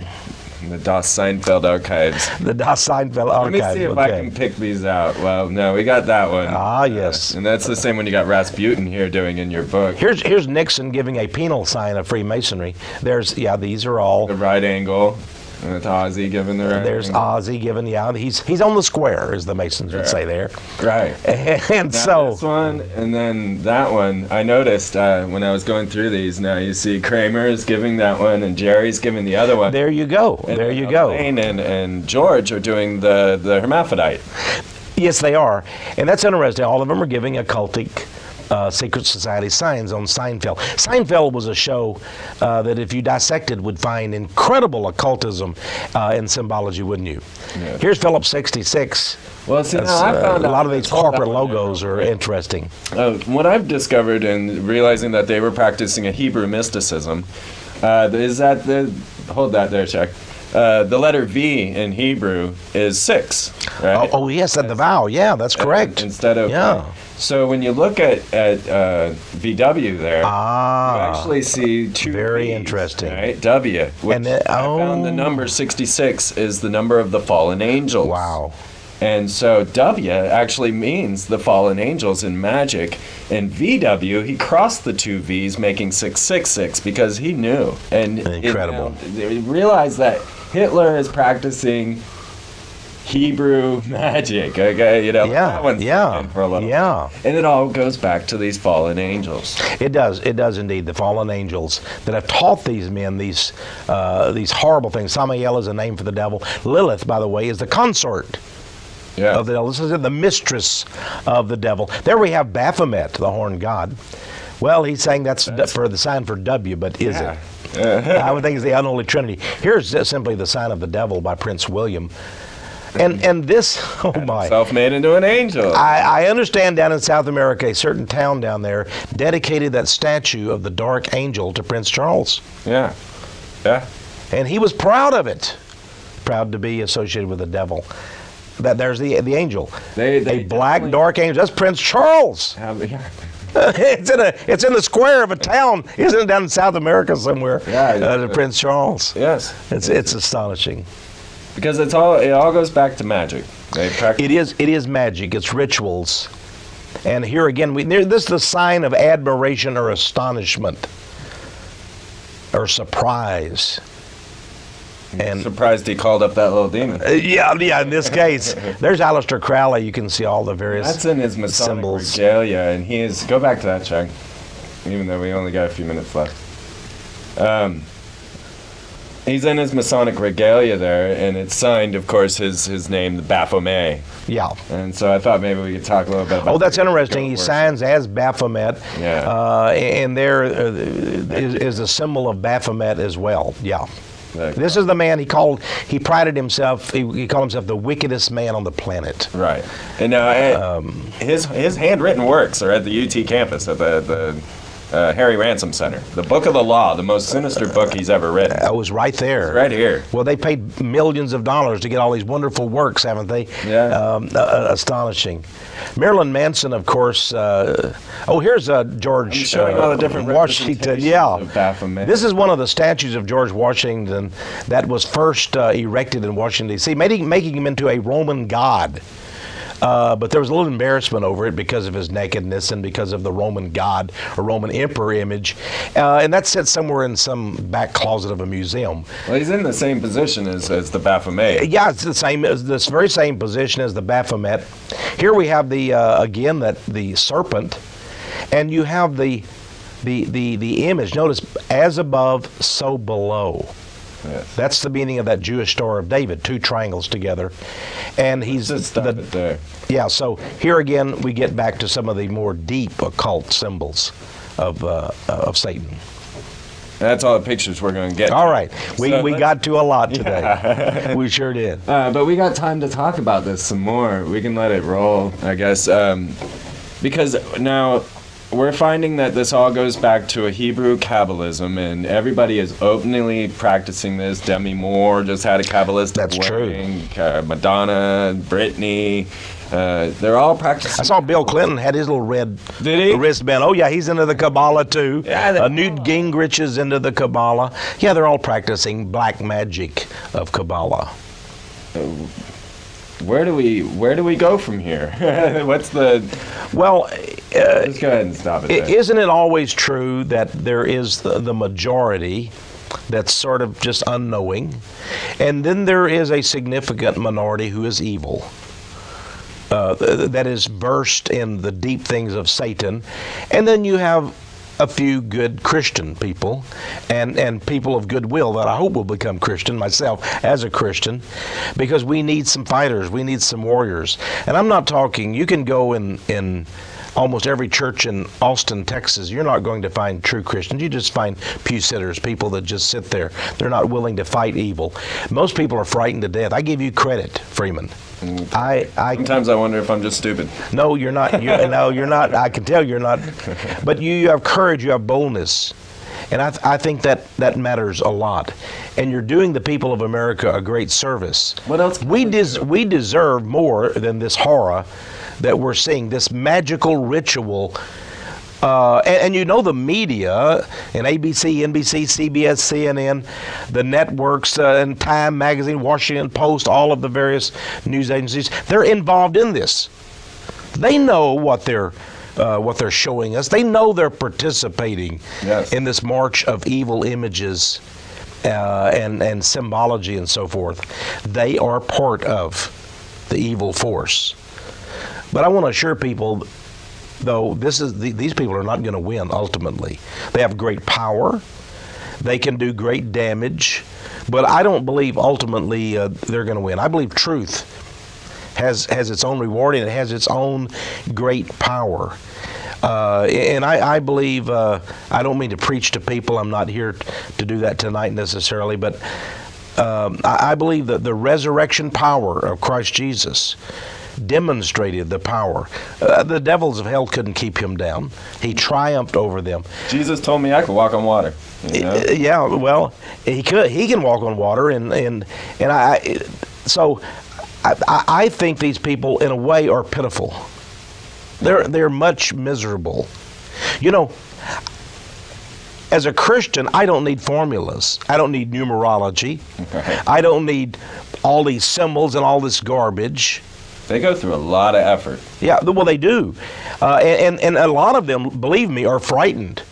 The Das Seinfeld archives. The Das Seinfeld archives. Let me see if I can pick these out. Well, no, we got that one. Ah, yes. And that's the same one you got Rasputin here doing in your book. Here's Nixon giving a penal sign of Freemasonry. These are all the right angle. And it's Ozzy giving the right There's angle. Ozzy giving, he's on the square, as the Masons would say there. Right. And so this one, and then that one, I noticed when I was going through these, now you see Kramer's giving that one, and Jerry's giving the other one. There you go. And there you go. Elaine and George are doing the hermaphrodite. Yes, they are. And that's interesting. All of them are giving occultic secret society signs on Seinfeld. Seinfeld was a show that if you dissected would find incredible occultism and symbology, wouldn't you? Yeah. Here's Phillips 66. Well, see, now I found a lot of these corporate logos are interesting. What I've discovered in realizing that they were practicing a Hebrew mysticism is that hold that there, Chuck. The letter V in Hebrew is 6, right? Oh yes, at the vowel. Yeah, that's correct. Instead of So when you look at VW there, you actually see two very V's, interesting. Right? W, which I found the number 66 is the number of the fallen angels. Wow. And so W actually means the fallen angels in magic. And VW, he crossed the two V's, making 666 because he knew. And incredible. They realized that Hitler is practicing Hebrew magic. Okay, that one's for a little. Yeah. And it all goes back to these fallen angels. It does indeed. The fallen angels that have taught these men these horrible things. Samael is a name for the devil. Lilith, by the way, is the consort. Yeah. Of the devil. This is the mistress of the devil. There we have Baphomet, the horned god. Well, he's saying that's for the sign for W, but is it? I would think it's the unholy trinity. Here's simply the sign of the devil by Prince William. And this, self-made into an angel. I understand down in South America, a certain town down there dedicated that statue of the dark angel to Prince Charles. Yeah. Yeah. And he was proud of it. Proud to be associated with the devil. There's the angel. A black dark angel. That's Prince Charles. It's in the square of a town, isn't it, down in South America somewhere? Yeah. Prince Charles. Yes. It's astonishing. Because it all goes back to magic. It is magic. It's rituals. And here again, this is the sign of admiration or astonishment or surprise. And surprised he called up that little demon. yeah. In this case, there's Aleister Crowley. You can see all the various That's in his Masonic symbols. regalia, and he is. Go back to that, Chuck. Even though we only got a few minutes left. He's in his Masonic regalia there, and it's signed, of course, his name, the Baphomet. Yeah. And so I thought maybe we could talk a little bit about. Oh, that's interesting. He signs as Baphomet. Yeah. And there is a symbol of Baphomet as well. Yeah. Exactly. This is the man he prided himself, he called himself the wickedest man on the planet. Right. And his handwritten works are at the UT campus at the Harry Ransom Center. The Book of the Law, the most sinister book he's ever written. I was right there. It's right here. Well, they paid millions of dollars to get all these wonderful works, haven't they? Yeah. Astonishing. Marilyn Manson, of course. Here's George I'm showing all the different Washington. Yeah. Of Baphomet. This is one of the statues of George Washington that was first erected in Washington, D.C., making him into a Roman god. But there was a little embarrassment over it because of his nakedness and because of the Roman god or Roman emperor image. And that's set somewhere in some back closet of a museum. Well, he's in the same position as the Baphomet. Yeah, it's the same, this very same position as the Baphomet. Here we have the the serpent, and you have the image. Notice, as above, so below. Yes. That's the meaning of that Jewish Star of David, two triangles together. And he's Just stop it there. Yeah, so here again we get back to some of the more deep occult symbols of Satan. That's all the pictures we're going to get. All right, we So got to a lot today. Yeah. We sure did. But we got time to talk about this some more. We can let it roll, I guess, because now we're finding that this all goes back to a Hebrew Kabbalism, and everybody is openly practicing this. Demi Moore just had a Kabbalist. That's wedding. Madonna, Britney, they're all practicing. I saw Bill Clinton had his little red wristband. Oh yeah, he's into the Kabbalah too. Yeah, Newt Gingrich is into the Kabbalah. Yeah, they're all practicing black magic of Kabbalah. Where do we go from here? What's the? Well, let's go ahead and stop it there. Isn't it always true that there is the majority that's sort of just unknowing, and then there is a significant minority who is evil, that is versed in the deep things of Satan, and then you have a few good Christian people and people of goodwill that I hope will become Christian, myself as a Christian, because we need some fighters, we need some warriors. And I'm not talking, you can go in almost every church in Austin, Texas, you're not going to find true Christians. You just find pew sitters, people that just sit there. They're not willing to fight evil. Most people are frightened to death. I give you credit, Freeman. Sometimes I wonder if I'm just stupid. No, you're not. No, you're not. I can tell you're not. But you have courage, you have boldness. And I think that matters a lot. And you're doing the people of America a great service. What else? We deserve more than this horror that we're seeing, this magical ritual. And you know the media, and ABC, NBC, CBS, CNN, the networks, and Time Magazine, Washington Post, all of the various news agencies, they're involved in this. They know what they're showing us. They know they're participating in this march of evil images and symbology and so forth. They are part of the evil force. But I want to assure people, though, these people are not going to win ultimately. They have great power. They can do great damage. But I don't believe ultimately they're going to win. I believe truth has its own reward and it has its own great power. And I believe, I don't mean to preach to people. I'm not here to do that tonight necessarily. But I believe that the resurrection power of Christ Jesus demonstrated the power. The devils of hell couldn't keep him down. He triumphed over them. Jesus told me I could walk on water. You know? Yeah, well, he could. He can walk on water, and I think these people, in a way, are pitiful. They're much miserable. You know, as a Christian, I don't need formulas. I don't need numerology. Right. I don't need all these symbols and all this garbage. They go through a lot of effort. Yeah, well, they do. And a lot of them, believe me, are frightened.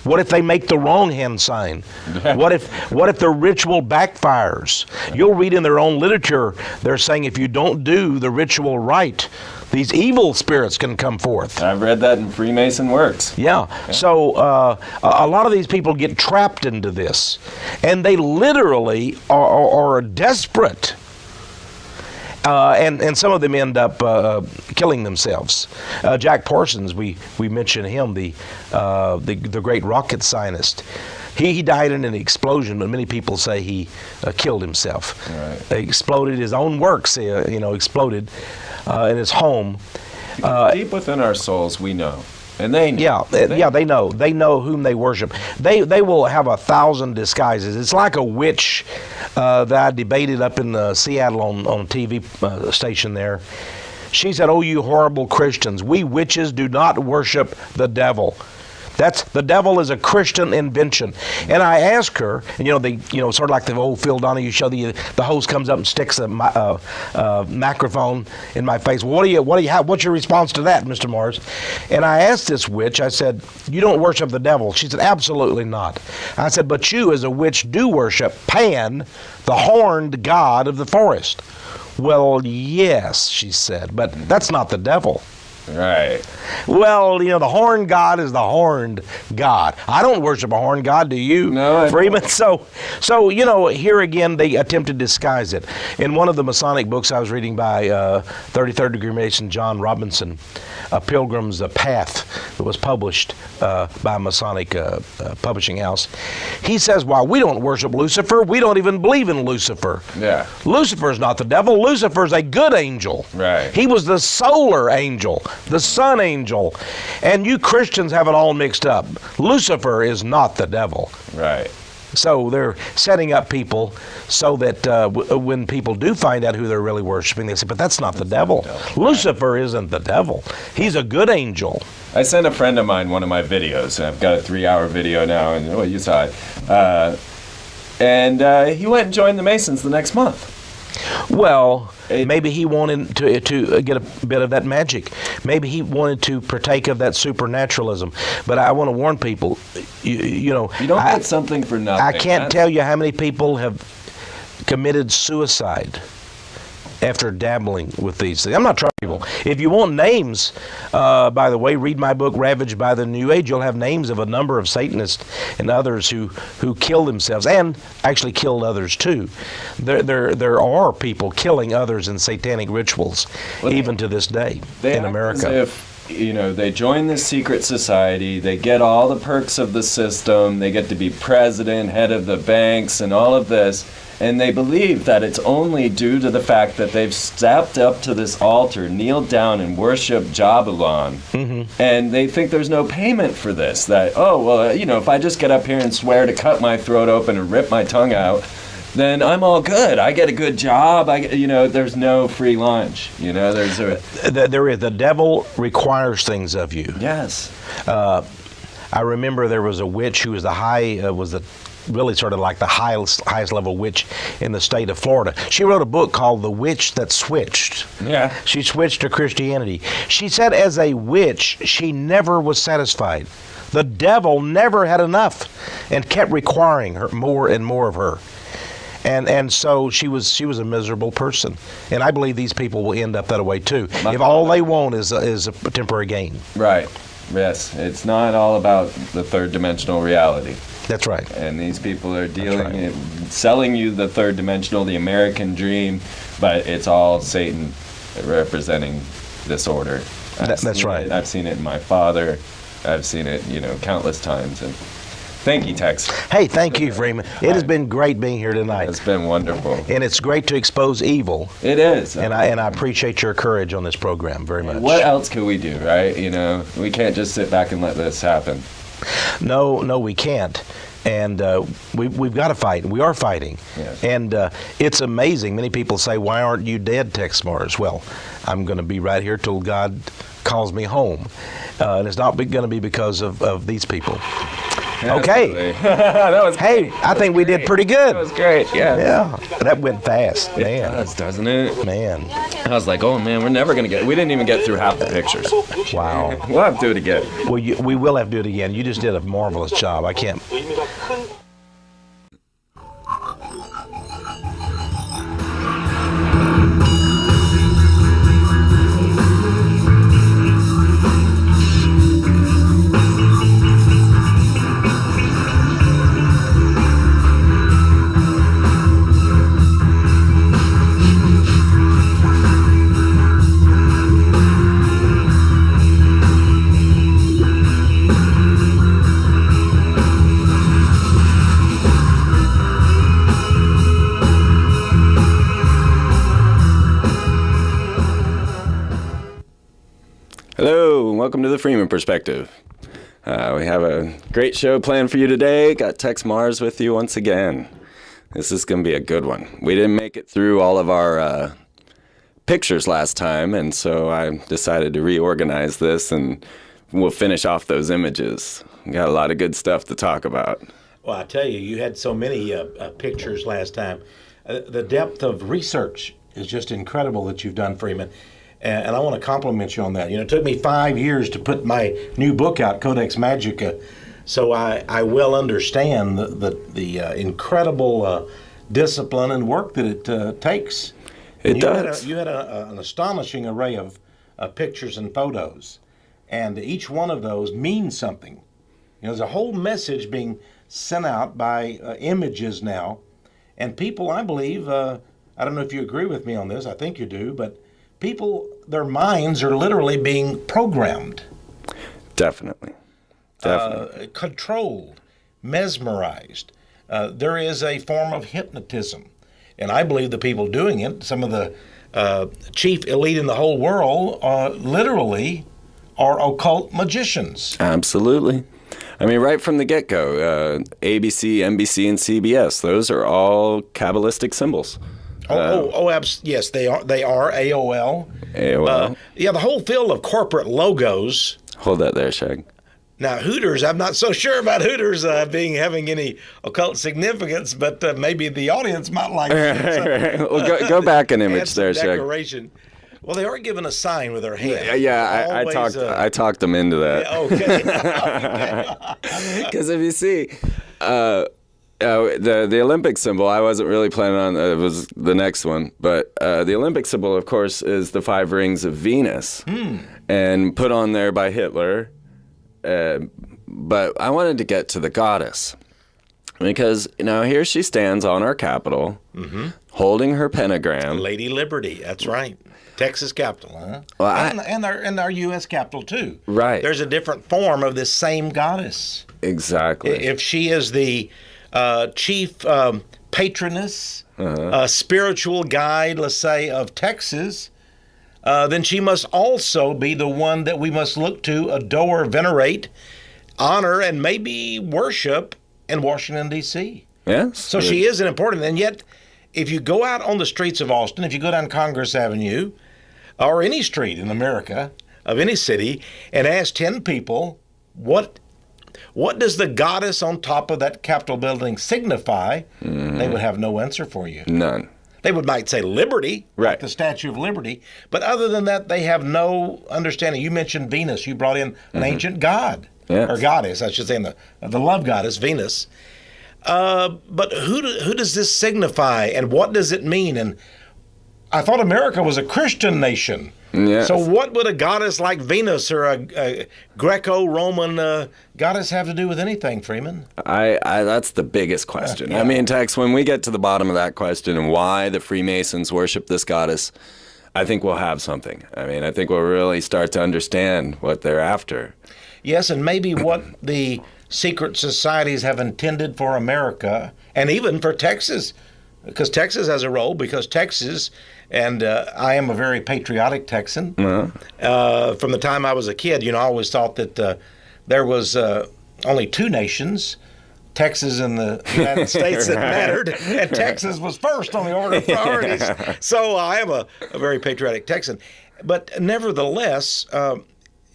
What if they make the wrong hand sign? What if the ritual backfires? You'll read in their own literature, they're saying if you don't do the ritual right, these evil spirits can come forth. I've read that in Freemason works. Yeah. So a lot of these people get trapped into this, and they literally are desperate. And some of them end up killing themselves. Jack Parsons, we mentioned him, the great rocket scientist. He died in an explosion, but many people say he killed himself. Right. Exploded, his own works, exploded in his home. Deep within our souls, we know. And they know. They know. They know whom they worship. They will have 1,000 disguises. It's like a witch that I debated up in Seattle on a TV station there. She said, "Oh, you horrible Christians, we witches do not worship the devil. The devil is a Christian invention." And I asked her, and sort of like the old Phil Donahue show, the host comes up and sticks a microphone in my face. What's your response to that, Mr. MARRS? And I asked this witch, I said, "You don't worship the devil?" She said, "Absolutely not." I said, "But you as a witch do worship Pan, the horned god of the forest." "Well, yes," she said, "but that's not the devil." Right. Well, the horned god is the horned god. I don't worship a horned god, do you? No, Freeman? So here again, they attempt to disguise it. In one of the Masonic books I was reading by 33rd degree Mason John Robinson, A Pilgrim's Path, that was published by a Masonic publishing house, he says, "Why, we don't worship Lucifer. We don't even believe in Lucifer." Yeah. Lucifer's not the devil. Lucifer's a good angel. Right. He was the solar angel, the sun angel. And you Christians have it all mixed up. Lucifer is not the devil. Right. So they're setting up people so that when people do find out who they're really worshiping, they say, "But that's not the devil. Lucifer isn't the devil. He's a good angel." I sent a friend of mine one of my videos, and I've got a 3-hour video now, and you saw it. And he went and joined the Masons the next month. Well, maybe he wanted to get a bit of that magic. Maybe he wanted to partake of that supernaturalism. But I want to warn people, you don't get something for nothing. I can't tell you how many people have committed suicide after dabbling with these things. I'm not trying people. If you want names, by the way, read my book, Ravaged by the New Age. You'll have names of a number of Satanists and others who killed themselves and actually killed others too. There are people killing others in satanic rituals, even to this day in America. As if, they join this secret society, they get all the perks of the system, they get to be president, head of the banks, and all of this. And they believe that it's only due to the fact that they've stepped up to this altar, kneeled down, and worshiped Jabulon. Mm-hmm. And they think there's no payment for this. That, if I just get up here and swear to cut my throat open and rip my tongue out, then I'm all good. I get a good job. There's no free lunch. There is. The devil requires things of you. Yes. I remember there was a witch who was really sort of like the highest level witch in the state of Florida. She wrote a book called The Witch That Switched. Yeah. She switched to Christianity. She said as a witch, she never was satisfied. The devil never had enough and kept requiring her more and more of her. And so she was a miserable person. And I believe these people will end up that way too. If all they want is a temporary gain. Right. Yes. It's not all about the third dimensional reality. That's right. And these people are selling you the third dimensional, the American dream, but it's all Satan representing disorder. That's right. I've seen it in my father. I've seen it, countless times. And thank you, TEXE. Hey, thank you, Freeman. It has been great being here tonight. It's been wonderful. And it's great to expose evil. It is. And I appreciate your courage on this program very much. What else could we do, right? We can't just sit back and let this happen. No, we can't. And we've got to fight. We are fighting. Yes. And it's amazing. Many people say, "Why aren't you dead, TEXE MARRS?" Well, I'm going to be right here till God calls me home. And it's not going to be because of these people. Okay. That was Hey, I think we did pretty good. That was great. Yeah. Yeah, that went fast, man. It does, doesn't it? Man, I was like, oh man, we're never gonna get. We didn't even get through half the pictures. wow. We'll have to do it again. Well, we will have to do it again. You just did a marvelous job. I can't. Hello, and welcome to the Freeman Perspective. We have a great show planned for you today. Got TEXE MARRS with you once again. This is going to be a good one. We didn't make it through all of our pictures last time, and so I decided to reorganize this, and we'll finish off those images. We got a lot of good stuff to talk about. Well, I tell you, you had so many pictures last time. The depth of research is just incredible that you've done, Freeman. And I want to compliment you on that. You know, it took me 5 years to put my new book out, CODEX MAGICA, so I well understand the incredible discipline and work that it takes. It does. You had an astonishing array of pictures and photos, and each one of those means something. You know, there's a whole message being sent out by images now, and people, I believe, I don't know if you agree with me on this, I think you do, but people, their minds are literally being programmed. Definitely. Controlled, mesmerized. There is a form of hypnotism. And I believe the people doing it, some of the chief elite in the whole world, literally are occult magicians. Absolutely. I mean, right from the get-go, ABC, NBC, and CBS, those are all Kabbalistic symbols. Yes, they are. They are AOL. AOL. Yeah, the whole field of corporate logos. Hold that there, Shag. Now, Hooters, I'm not so sure about Hooters having any occult significance, but maybe the audience might like it. Well, go back an image there, Shag. Decoration. Well, they are given a sign with their hand. Yeah, I talked them into that. Yeah, okay. Because if you see, the Olympic symbol, I wasn't really planning on, it was the next one, but the Olympic symbol, of course, is the 5 rings of Venus, and put on there by Hitler. But I wanted to get to the goddess, because, you know, here she stands on our Capitol, holding her pentagram. Lady Liberty, that's right. Texas Capitol, huh? Well, and our U.S. Capitol, too. Right. There's a different form of this same goddess. Exactly. If she is the chief patroness, spiritual guide, let's say, of Texas, then she must also be the one that we must look to, adore, venerate, honor, and maybe worship in Washington, D.C. Yes. So she is an important, and yet if you go out on the streets of Austin, if you go down Congress Avenue, or any street in America, of any city, and ask 10 people, what does the goddess on top of that Capitol building signify? They would have no answer for you. None. They might say liberty, right, like the Statue of Liberty, but other than that, they have no understanding. You mentioned Venus. You brought in an ancient god, or goddess, I should say, the love goddess, Venus. But who does this signify, and what does it mean? And I thought America was a Christian nation. Yes. So what would a goddess like Venus or a Greco-Roman goddess have to do with anything, Freeman? That's the biggest question. I mean, Tex, when we get to the bottom of that question and why the Freemasons worship this goddess, I think we'll have something. I mean, I think we'll really start to understand what they're after. Yes, and maybe what the secret societies have intended for America, and even for Texas, because Texas has a role, because Texas, and I am a very patriotic Texan. From the time I was a kid, you know, I always thought that there was only 2 nations, Texas and the United States, that mattered, and Texas was first on the order of priorities. So I am a very patriotic Texan. But nevertheless,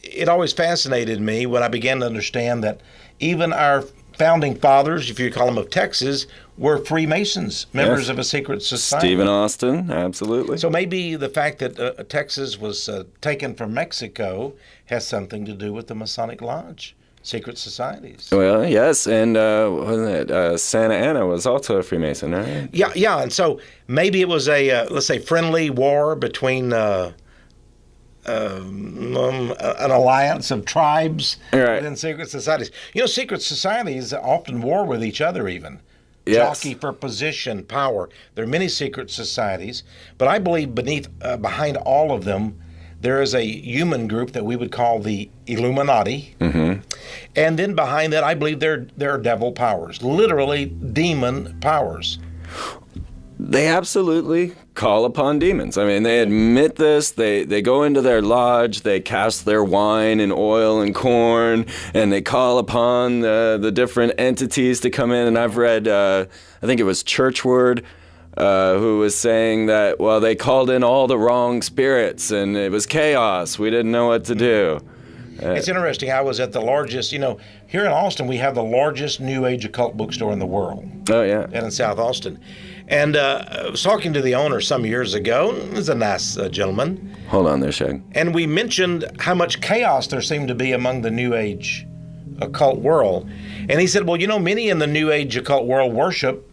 it always fascinated me when I began to understand that even our founding fathers, if you call them of Texas, were Freemasons, members Yes. of a secret society. Stephen Austin, absolutely. So maybe the fact that Texas was taken from Mexico has something to do with the Masonic Lodge, secret societies. Well, yes, and wasn't it Santa Ana was also a Freemason, right? Yeah, and so maybe it was a, let's say, friendly war between an alliance of tribes within secret societies. You know, secret societies often war with each other even. Yes. Jockey for position, power. There are many secret societies, but I believe behind all of them, there is a human group that we would call the Illuminati. Mm-hmm. And then behind that, I believe there are devil powers, literally demon powers. They absolutely call upon demons. I mean, they admit this. They go into their lodge, they cast their wine and oil and corn, and they call upon the different entities to come in. And I've read, I think it was Churchward, who was saying that, well, they called in all the wrong spirits, and it was chaos. We didn't know what to do. It's interesting. I was at the largest, here in Austin, we have the largest New Age occult bookstore in the world. Oh, yeah. And in South Austin. And I was talking to the owner some years ago. He was a nice gentleman. Hold on there, Shag. And we mentioned how much chaos there seemed to be among the New Age occult world. And he said, well, many in the New Age occult world worship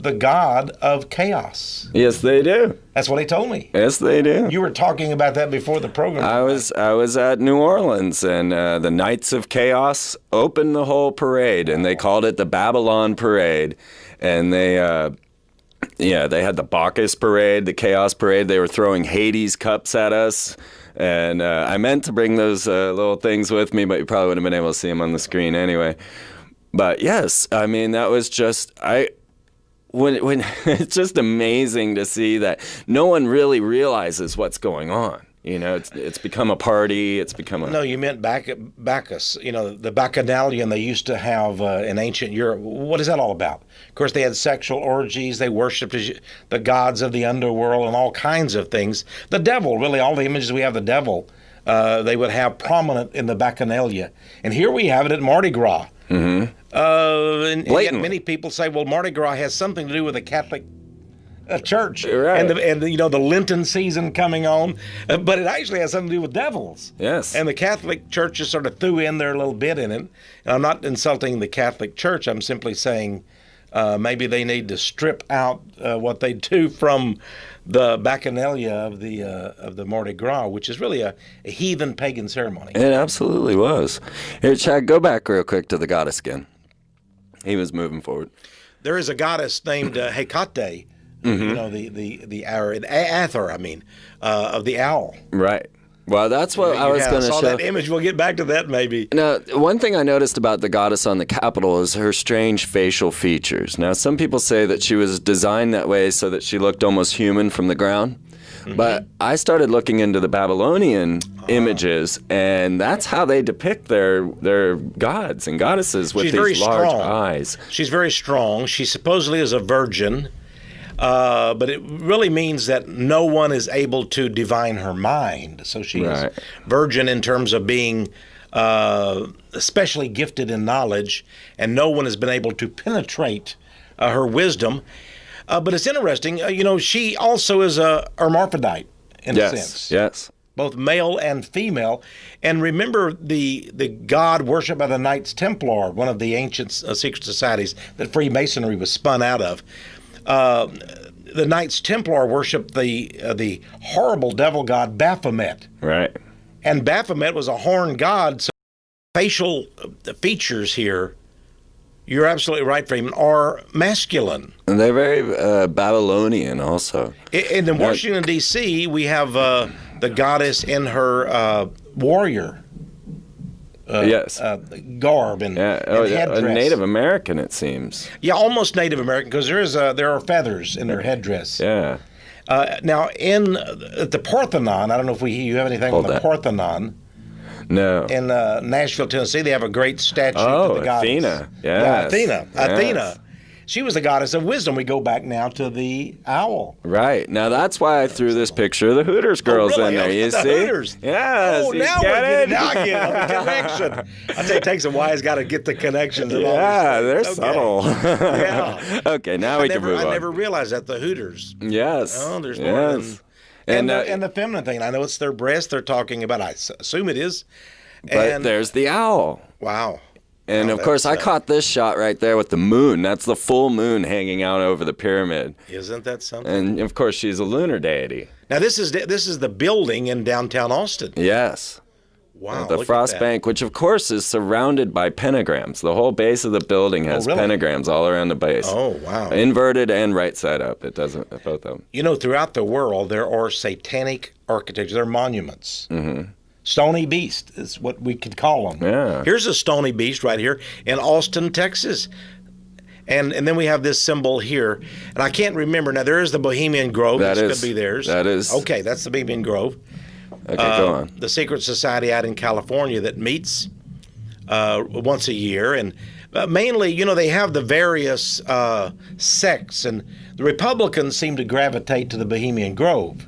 the god of chaos. Yes, they do. That's what he told me. Yes, they do. You were talking about that before the program. I was at New Orleans, and the Knights of Chaos opened the whole parade, and they called it the Babylon Parade. And they had the Bacchus Parade, the Chaos Parade. They were throwing Hades cups at us. And I meant to bring those little things with me, but you probably wouldn't have been able to see them on the screen anyway. But yes, I mean, that was just... When it's just amazing to see that no one really realizes what's going on. It's become a party. It's become a... No, you meant Bacchus. The Bacchanalian they used to have in ancient Europe. What is that all about? Of course, they had sexual orgies. They worshipped the gods of the underworld and all kinds of things. The devil, really, all the images we have of the devil, they would have prominent in the Bacchanalia. And here we have it at Mardi Gras. Mm-hmm. And yet many people say, well, Mardi Gras has something to do with the Catholic Church, right. and the Lenten season coming on, but it actually has something to do with devils. Yes. And the Catholic Church just sort of threw in their little bit in it. And I'm not insulting the Catholic Church. I'm simply saying maybe they need to strip out what they do from the Bacchanalia of the Mardi Gras, which is really a heathen pagan ceremony. It absolutely was. Here, Chad, go back real quick to the goddess again. He was moving forward. There is a goddess named Hecate, the Ather, of the owl. Right. Well, that's what I was going to show. That image. We'll get back to that maybe. Now, one thing I noticed about the goddess on the Capitol is her strange facial features. Now, some people say that she was designed that way so that she looked almost human from the ground. Mm-hmm. But I started looking into the Babylonian images, and that's how they depict their gods and goddesses with these large eyes. She's very strong. She supposedly is a virgin. But it really means that no one is able to divine her mind. So she is virgin in terms of being especially gifted in knowledge, and no one has been able to penetrate her wisdom. But it's interesting, she also is a hermaphrodite in a sense. Yes. Both male and female. And remember the god worshipped by the Knights Templar, one of the ancient secret societies that Freemasonry was spun out of. The Knights Templar worshipped the horrible devil god Baphomet. Right. And Baphomet was a horned god, so facial features here, you're absolutely right, Freeman, are masculine. And they're very Babylonian also. And in Washington, D.C., we have the goddess in her warrior garb and headdress. A Native American, it seems. Yeah, almost Native American, because there are feathers in her headdress. Yeah. Now, at the Parthenon, I don't know if you have anything on the Parthenon. No. In Nashville, Tennessee, they have a great statue of the goddess. Athena. Yes. Yeah, Athena. Yes. Athena. She was the goddess of wisdom. We go back now to the owl. Right. Now, that's why I threw this picture of the Hooters girls really? in there. You The see? Hooters. Yes. Oh, you now get we're it? getting now I get the connection. I tell you, it takes a while. He's got to get the connections. And all Yeah, these they're things. subtle. Yeah. Okay, now we can move on. I never realized that, the Hooters. Yes. Oh, there's more yes. than... And the feminine thing. I know it's their breast they're talking about. I assume it is. But there's the owl. Wow. And of course, I caught this shot right there with the moon. That's the full moon hanging out over the pyramid. Isn't that something? And of course, she's a lunar deity. Now this is the building in downtown Austin. Yes. Wow. The Frost Bank, which of course is surrounded by pentagrams. The whole base of the building has pentagrams all around the base. Oh, wow. Inverted and right side up. It doesn't, both of them. You know, throughout the world, there are satanic architecture. They're monuments. Mm-hmm. Stony Beast is what we could call them. Yeah. Here's a Stony Beast right here in Austin, Texas. And then we have this symbol here. And I can't remember. Now, there is the Bohemian Grove. This could be theirs. That is. Okay, that's the Bohemian Grove. Okay, go on. The secret society out in California that meets once a year. And mainly, you know, they have the various sects. And the Republicans seem to gravitate to the Bohemian Grove.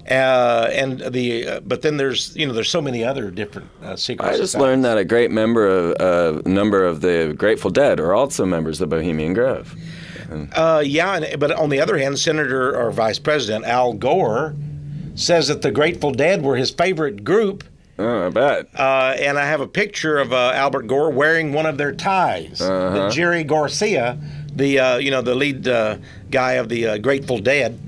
But then there's so many other different secret I just societies. learned that a number of the Grateful Dead are also members of Bohemian Grove. But on the other hand, Senator or Vice President Al Gore says that the Grateful Dead were his favorite group. Oh, I bet. And I have a picture of Albert Gore wearing one of their ties that Jerry Garcia, the lead guy of the Grateful Dead,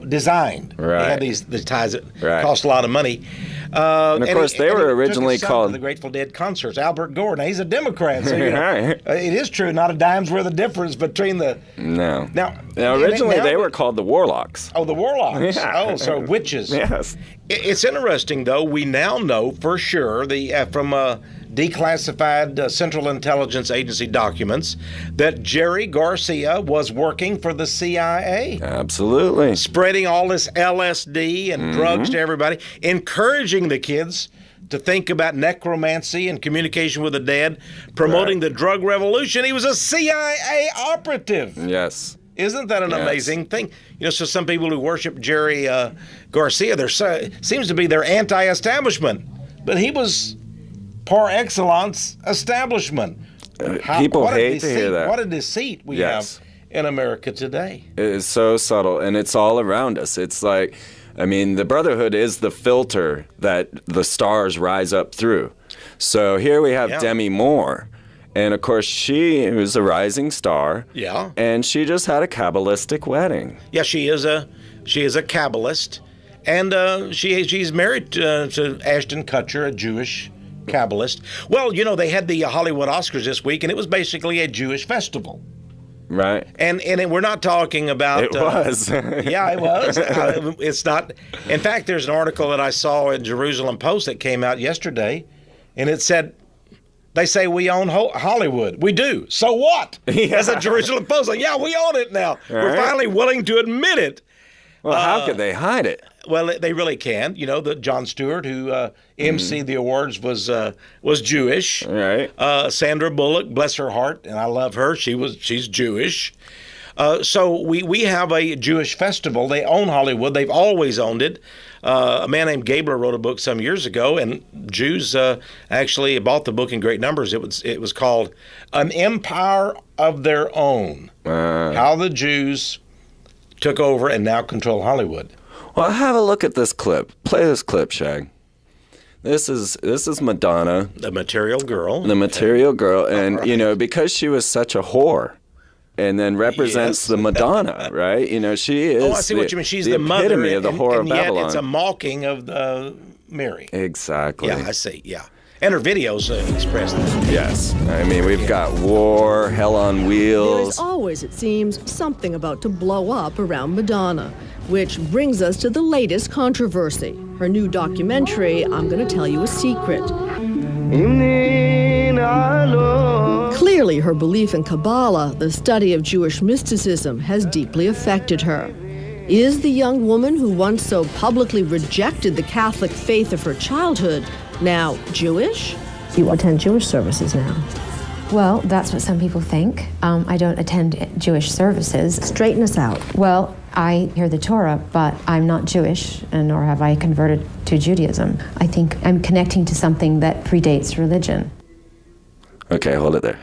designed. Right. They had the ties that cost a lot of money. And of course, they were originally called the Grateful Dead concerts. Albert Gore. Now he's a Democrat, so it is true. Not a dime's worth of difference between the. No. Now originally they were called the Warlocks. Oh, the Warlocks. Yeah. Oh, so witches. Yes. It's interesting, though. We now know for sure from declassified Central Intelligence Agency documents that Jerry Garcia was working for the CIA. Absolutely. Spreading all this LSD and drugs to everybody, encouraging the kids to think about necromancy and communication with the dead, promoting the drug revolution. He was a CIA operative. Yes. Isn't that an amazing thing? You know, so some people who worship Jerry Garcia, seems to be they're anti-establishment, but he was par excellence establishment. People hate to hear that. What a deceit we have in America today. It is so subtle, and it's all around us. It's like, I mean, the Brotherhood is the filter that the stars rise up through. So here we have Demi Moore. And, of course, she was a rising star. Yeah. And she just had a Kabbalistic wedding. Yeah, she is a Kabbalist. And she's married to Ashton Kutcher, a Jewish Kabbalist. Well, you know, they had the Hollywood Oscars this week, and it was basically a Jewish festival. Right. And we're not talking about... It was. Yeah, it was. It's not... In fact, there's an article that I saw in Jerusalem Post that came out yesterday, and it said... They say we own Hollywood. We do. So what? As a Jerusalem Post, like, yeah, we own it now. We're finally willing to admit it. Well, how could they hide it? Well, they really can. You know, the Jon Stewart, who emceed the awards, was Jewish. Right. Sandra Bullock, bless her heart, and I love her. She's Jewish. So we have a Jewish festival. They own Hollywood. They've always owned it. A man named Gabler wrote a book some years ago, and Jews actually bought the book in great numbers. It was called An Empire of Their Own, How the Jews Took Over and Now Control Hollywood. Well, have a look at this clip. Play this clip, Shag. This is Madonna. The Material Girl. The Material Girl. And, you know, because she was such a whore, and then represents the Madonna, right? You know, she is. Oh, I see what you mean. She's the mother, epitome of the whore of yet Babylon. It's a mocking of Mary. Exactly. Yeah, I see. Yeah, and her videos express that. Yes, I mean we've got war, hell on wheels. There's always, it seems, something about to blow up around Madonna, which brings us to the latest controversy. Her new documentary, I'm Going to Tell You a Secret. Clearly, her belief in Kabbalah, the study of Jewish mysticism, has deeply affected her. Is the young woman who once so publicly rejected the Catholic faith of her childhood now Jewish? You attend Jewish services now. Well, that's what some people think. I don't attend Jewish services. Straighten us out. Well, I hear the Torah, but I'm not Jewish, and nor have I converted to Judaism. I think I'm connecting to something that predates religion. Okay, hold it there.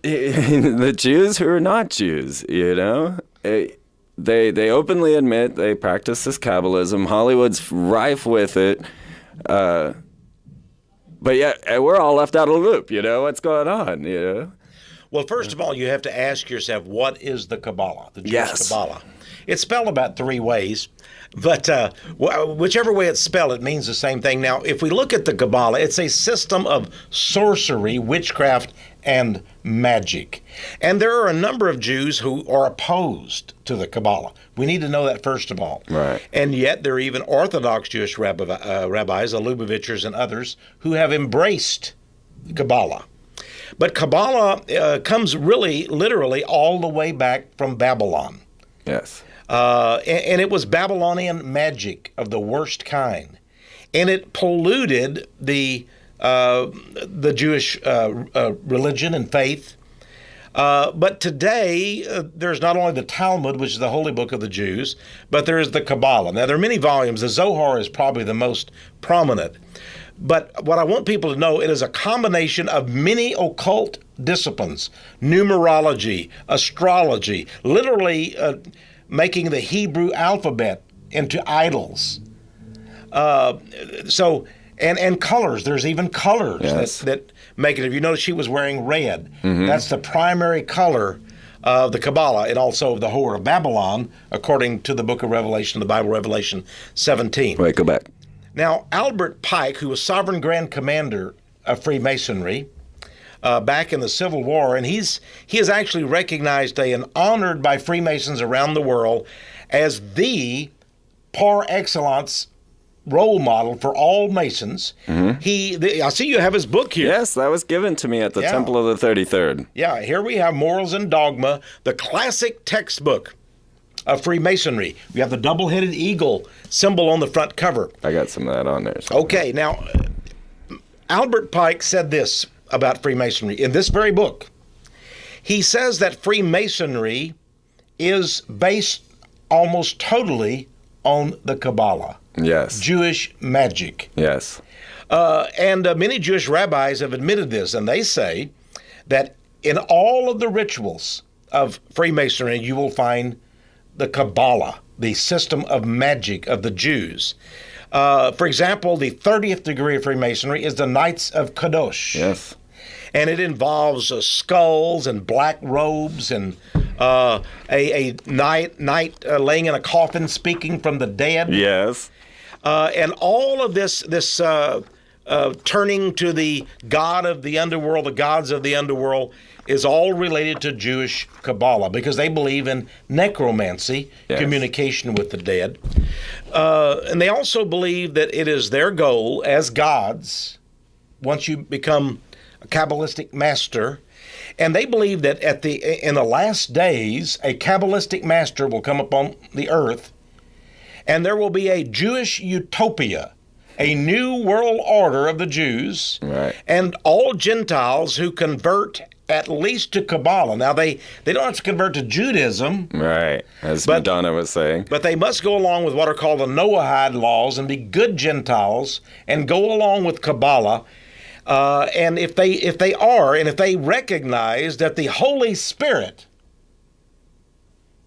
The Jews who are not Jews, you know, they openly admit they practice this Kabbalism. Hollywood's rife with it. But yeah, we're all left out of the loop, you know? What's going on, you know? Well, first of all, you have to ask yourself, what is the Kabbalah, the Jewish Kabbalah? It's spelled about 3 ways, but whichever way it's spelled, it means the same thing. Now, if we look at the Kabbalah, it's a system of sorcery, witchcraft, and magic. And there are a number of Jews who are opposed to the Kabbalah. We need to know that first of all. Right. And yet there are even Orthodox Jewish rabbis, the Lubavitchers and others, who have embraced Kabbalah. But Kabbalah comes really, literally, all the way back from Babylon. Yes. And it was Babylonian magic of the worst kind. And it polluted the Jewish religion and faith. But today, there's not only the Talmud, which is the holy book of the Jews, but there is the Kabbalah. Now, there are many volumes. The Zohar is probably the most prominent. But what I want people to know, it is a combination of many occult disciplines, numerology, astrology, literally making the Hebrew alphabet into idols. And colors. There's even colors that make it. If you notice, she was wearing red. Mm-hmm. That's the primary color of the Kabbalah and also of the Whore of Babylon, according to the book of Revelation, the Bible, Revelation 17. Wait, go back. Now, Albert Pike, who was Sovereign Grand Commander of Freemasonry back in the Civil War, and he is actually recognized and honored by Freemasons around the world as the par excellence role model for all Masons. Mm-hmm. I see you have his book here. Yes, that was given to me at the Temple of the 33rd. Yeah, here we have Morals and Dogma, the classic textbook of Freemasonry. We have the double-headed eagle symbol on the front cover. I got some of that on there. Okay, now, Albert Pike said this about Freemasonry in this very book. He says that Freemasonry is based almost totally on the Kabbalah. Yes. Jewish magic. Yes. And many Jewish rabbis have admitted this, and they say that in all of the rituals of Freemasonry, you will find the Kabbalah, the system of magic of the Jews. For example, the 30th degree of Freemasonry is the Knights of Kadosh. Yes. And it involves skulls and black robes and a knight laying in a coffin speaking from the dead. Yes. And all of this turning to the god of the underworld, the gods of the underworld, is all related to Jewish Kabbalah because they believe in necromancy, communication with the dead. And they also believe that it is their goal as gods, once you become a Kabbalistic master, and they believe that in the last days, a Kabbalistic master will come upon the earth, and there will be a Jewish utopia, a new world order of the Jews, and all Gentiles who convert at least to Kabbalah. Now, they don't have to convert to Judaism. Right, as Madonna was saying. But they must go along with what are called the Noahide laws and be good Gentiles and go along with Kabbalah. And if they recognize that the Holy Spirit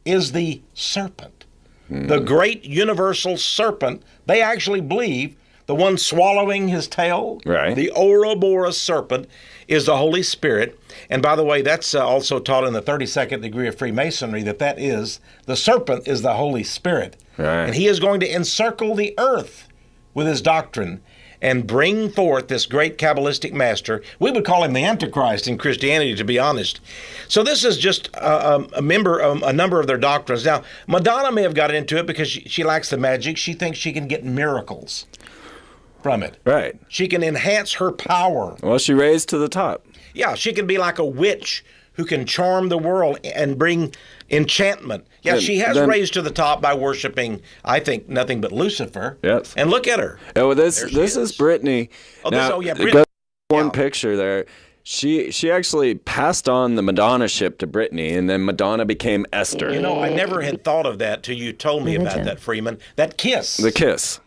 is the serpent, the great universal serpent, they actually believe the one swallowing his tail, the Ouroboros serpent, is the Holy Spirit. And by the way, that's also taught in the 32nd degree of Freemasonry, that is, the serpent is the Holy Spirit. And he is going to encircle the earth with his doctrine and bring forth this great Kabbalistic master. We would call him the Antichrist in Christianity, to be honest. So this is just a number of their doctrines. Now, Madonna may have got into it because she lacks the magic. She thinks she can get miracles from it. Right. She can enhance her power. Well, she raised to the top. Yeah, she can be like a witch who can charm the world and bring enchantment. Yeah, she has raised to the top by worshiping, I think, nothing but Lucifer. Yes. And look at her. Oh, this is Brittany. Oh, now, Brittany. One picture there. She actually passed on the Madonna-ship to Brittany, and then Madonna became Esther. You know, I never had thought of that till you told me about that, Freeman. That kiss. The kiss.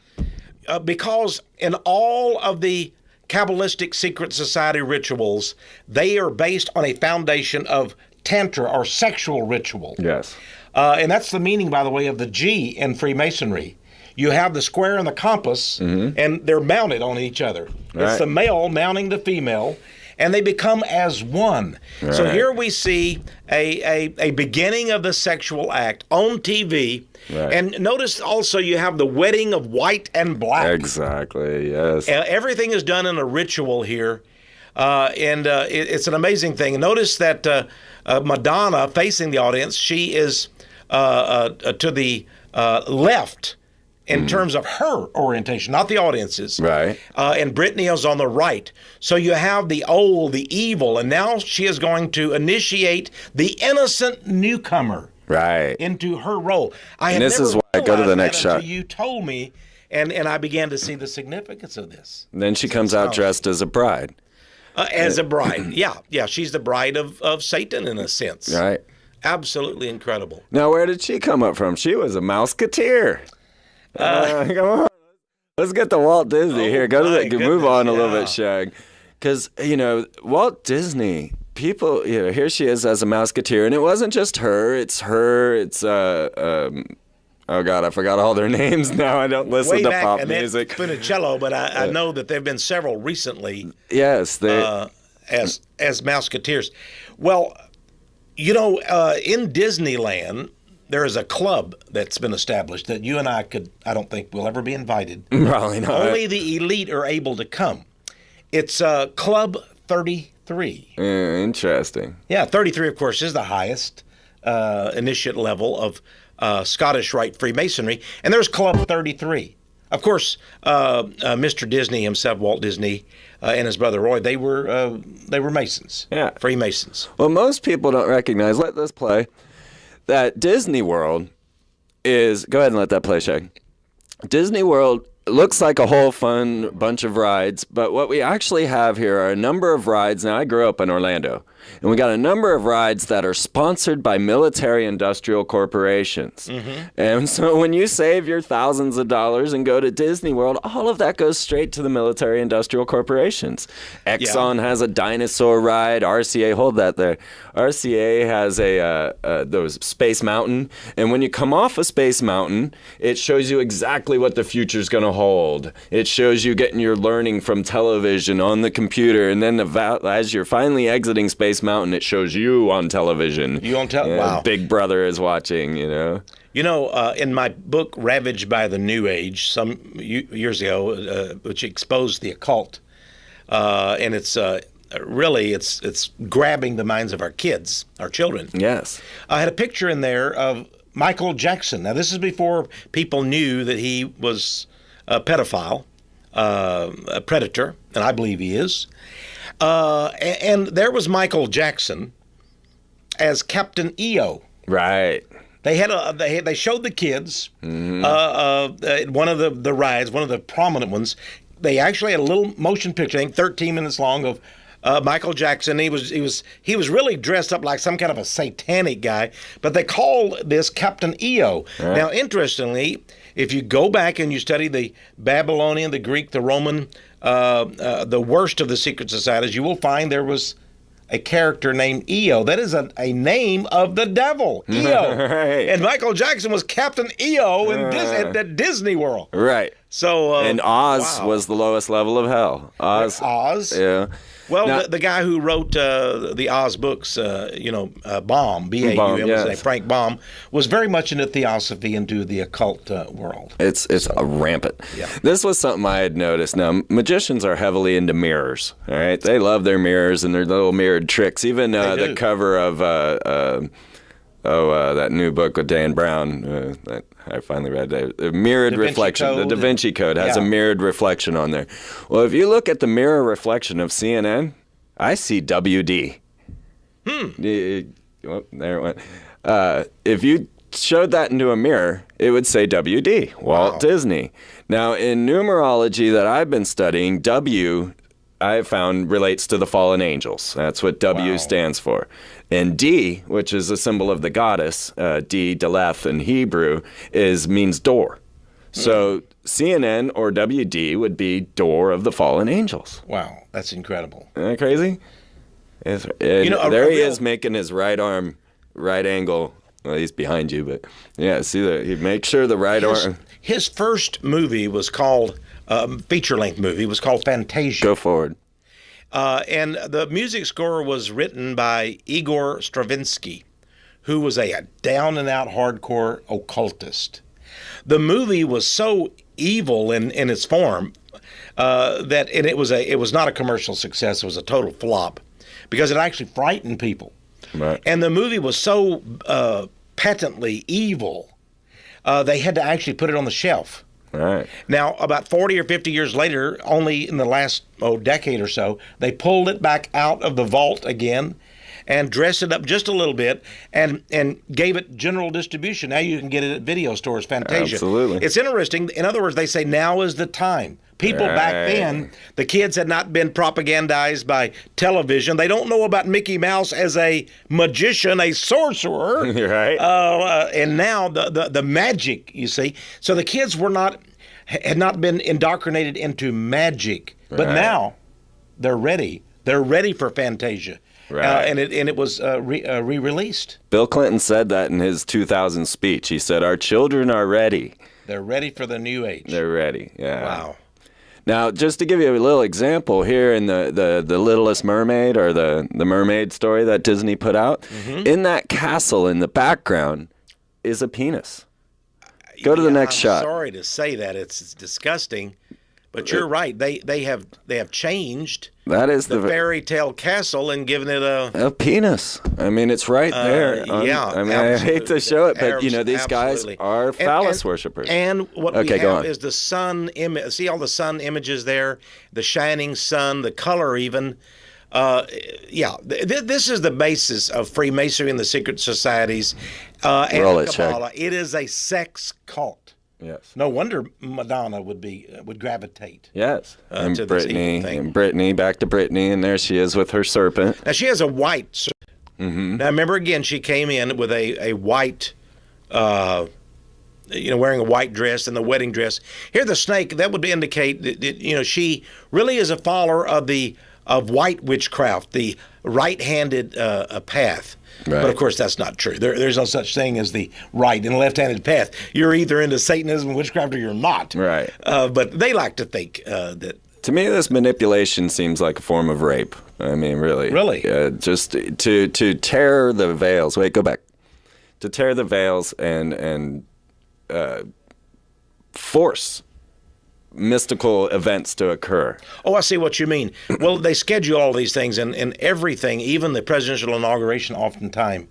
Because in all of the Kabbalistic secret society rituals, they are based on a foundation of Tantra or sexual ritual. Yes. And that's the meaning, by the way, of the G in Freemasonry. You have the square and the compass, and they're mounted on each other. Right. It's the male mounting the female, and they become as one. Right. So here we see a beginning of the sexual act on TV. Right. And notice also you have the wedding of white and black. Exactly, yes. Everything is done in a ritual here. It's an amazing thing. Notice that Madonna, facing the audience, she is to the left in terms of her orientation, not the audience's. Right. And Brittany is on the right. So you have the old, the evil, and now she is going to initiate the innocent newcomer into her role. And this is why I go to the next shot. You told me, and I began to see the significance of this. And then she comes out dressed as a bride. As a bride, yeah, she's the bride of Satan in a sense. Right. Absolutely incredible. Now, where did she come up from? She was a Mouseketeer. Come on. Let's get to Walt Disney here. Move on a little bit, Shag. Because, Walt Disney, people, here she is as a Mouseketeer. And it wasn't just her. It's oh, God, I forgot all their names now. I don't listen to pop music. Funicello, but I know that there have been several recently. Yes. As Mouseketeers. Well, in Disneyland, there is a club that's been established that you and I don't think we'll ever be invited. Probably not. Only the elite are able to come. It's Club 33. Interesting. Yeah, 33, of course, is the highest initiate level of Scottish Rite Freemasonry. And there's Club 33. Of course, Mr. Disney himself, Walt Disney, and his brother Roy, they were Masons. Yeah. Freemasons. Well, most people don't recognize, let this play, that Disney World is, go ahead and let that play, Shag. Disney World looks like a whole fun bunch of rides, but what we actually have here are a number of rides. Now, I grew up in Orlando, and we got a number of rides that are sponsored by military industrial corporations. And so when you save your thousands of dollars and go to Disney World, all of that goes straight to the military industrial corporations. Exxon has a dinosaur ride. RCA, hold that there. RCA has those Space Mountain. And when you come off of Space Mountain, it shows you exactly what the future's going to hold. It shows you getting your learning from television on the computer. And then as you're finally exiting Space Mountain, it shows you on television. You on television? Wow. Big Brother is watching, in my book, Ravaged by the New Age, some years ago, which exposed the occult, and it's really, it's grabbing the minds of our kids, our children. Yes. I had a picture in there of Michael Jackson. Now, this is before people knew that he was a pedophile, a predator, and I believe he is. And there was Michael Jackson as Captain EO. Right. They showed the kids one of the rides, one of the prominent ones. They actually had a little motion picture, I think 13 minutes long, of Michael Jackson. He was really dressed up like some kind of a satanic guy, but they called this Captain EO. Right. Now, interestingly, if you go back and you study the Babylonian, the Greek, the Roman, the worst of the secret societies, you will find there was a character named EO. That is a name of the devil, EO. Right. And Michael Jackson was Captain EO at Disney World. Right. So and Oz was the lowest level of hell. Oz? Yeah. Well, now, the guy who wrote the Oz books, Baum, B-A-U-M, Frank Baum, was very much into theosophy, into the occult world. It's rampant. Yeah. This was something I had noticed. Now, magicians are heavily into mirrors, all right? They love their mirrors and their little mirrored tricks. Even the cover of that new book with Dan Brown that I finally read, the mirrored reflection. The Da Vinci Code has a mirrored reflection on there. Well, if you look at the mirror reflection of CNN, I see WD. Oh, there it went. If you showed that into a mirror, it would say WD, Walt Disney. Now, in numerology that I've been studying, W I have found relates to the fallen angels. That's what W stands for. And D, which is a symbol of the goddess, D, Deleth in Hebrew, means door. So CNN or WD would be door of the fallen angels. Wow, that's incredible. Isn't that crazy? There he is making his right arm, right angle. Well, he's behind you, but yeah, see that he makes sure the right arm. His first movie was called feature-length movie was called Fantasia. Go forward. And the music score was written by Igor Stravinsky, who was a down-and-out hardcore occultist. The movie was so evil in its form that it was not a commercial success. It was a total flop because it actually frightened people. Right. And the movie was so patently evil, they had to actually put it on the shelf. Right. Now, about 40 or 50 years later, only in the last decade or so, they pulled it back out of the vault again and dressed it up just a little bit and gave it general distribution. Now you can get it at video stores, Fantasia. Absolutely. It's interesting. In other words, they say now is the time. People back then, the kids had not been propagandized by television. They don't know about Mickey Mouse as a magician, a sorcerer. Right. And now the magic, you see. So the kids had not been indoctrinated into magic. But now they're ready. They're ready for Fantasia. Right. And it was re-released. Bill Clinton said that in his 2000 speech. He said, "Our children are ready." They're ready for the new age. They're ready. Yeah. Wow. Now, just to give you a little example, here in the Littlest Mermaid, or the mermaid story that Disney put out, in that castle in the background is a penis. Go to the next shot. Sorry to say that. It's disgusting. But you're right. They have changed that is the fairy tale castle and given it a penis. I mean, it's right there. I mean, I hate to show it, but these guys are phallus worshippers. And what we have is the sun image. See all the sun images there, the shining sun, the color even. This is the basis of Freemasonry and the secret societies and Kabbalah. It is a sex cult. Yes. No wonder Madonna would gravitate. Yes. And to Brittany, back to Brittany, and there she is with her serpent. Now she has a white serpent. Mm-hmm. Now remember again, she came in with a white, wearing a white dress and the wedding dress. Here the snake, that would indicate that she really is a follower of white witchcraft, the right-handed path. Right. But of course, that's not true. There's no such thing as the right and left-handed path. You're either into Satanism, witchcraft, or you're not. Right. But they like to think that. To me, this manipulation seems like a form of rape. I mean, really. Really? Just to tear the veils. Wait, go back. To tear the veils and force mystical events to occur. Oh, I see what you mean. Well, they schedule all these things and everything, even the presidential inauguration oftentimes,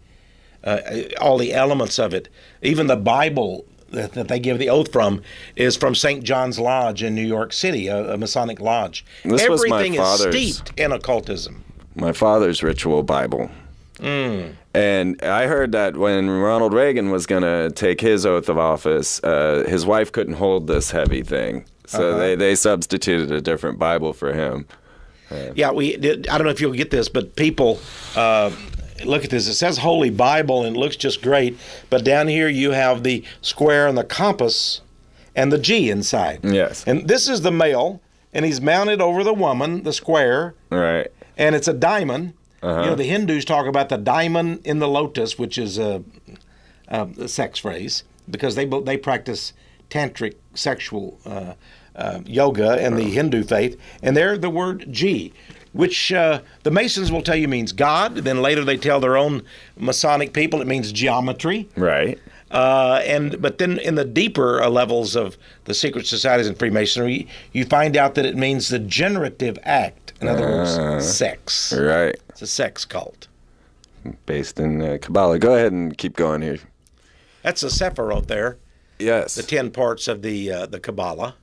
all the elements of it, even the Bible that they give the oath from is from St. John's Lodge in New York City, a Masonic lodge. Everything is steeped in occultism. My father's ritual Bible. And I heard that when Ronald Reagan was going to take his oath of office, his wife couldn't hold this heavy thing. So they substituted a different Bible for him. Yeah, we did. I don't know if you'll get this, but people look at this. It says Holy Bible, and it looks just great. But down here you have the square and the compass and the G inside. Yes. And this is the male, and he's mounted over the woman, the square. Right. And it's a diamond. The Hindus talk about the diamond in the lotus, which is a sex phrase, because they practice tantric sexual yoga in the Hindu faith, and there the word G, which the Masons will tell you means God. Then later they tell their own Masonic people it means geometry. Right. But then in the deeper levels of the secret societies and Freemasonry, you find out that it means the generative act. In other words, sex. Right. It's a sex cult. Based in Kabbalah. Go ahead and keep going here. That's a Sephiroth there. Yes. The 10 parts of the Kabbalah.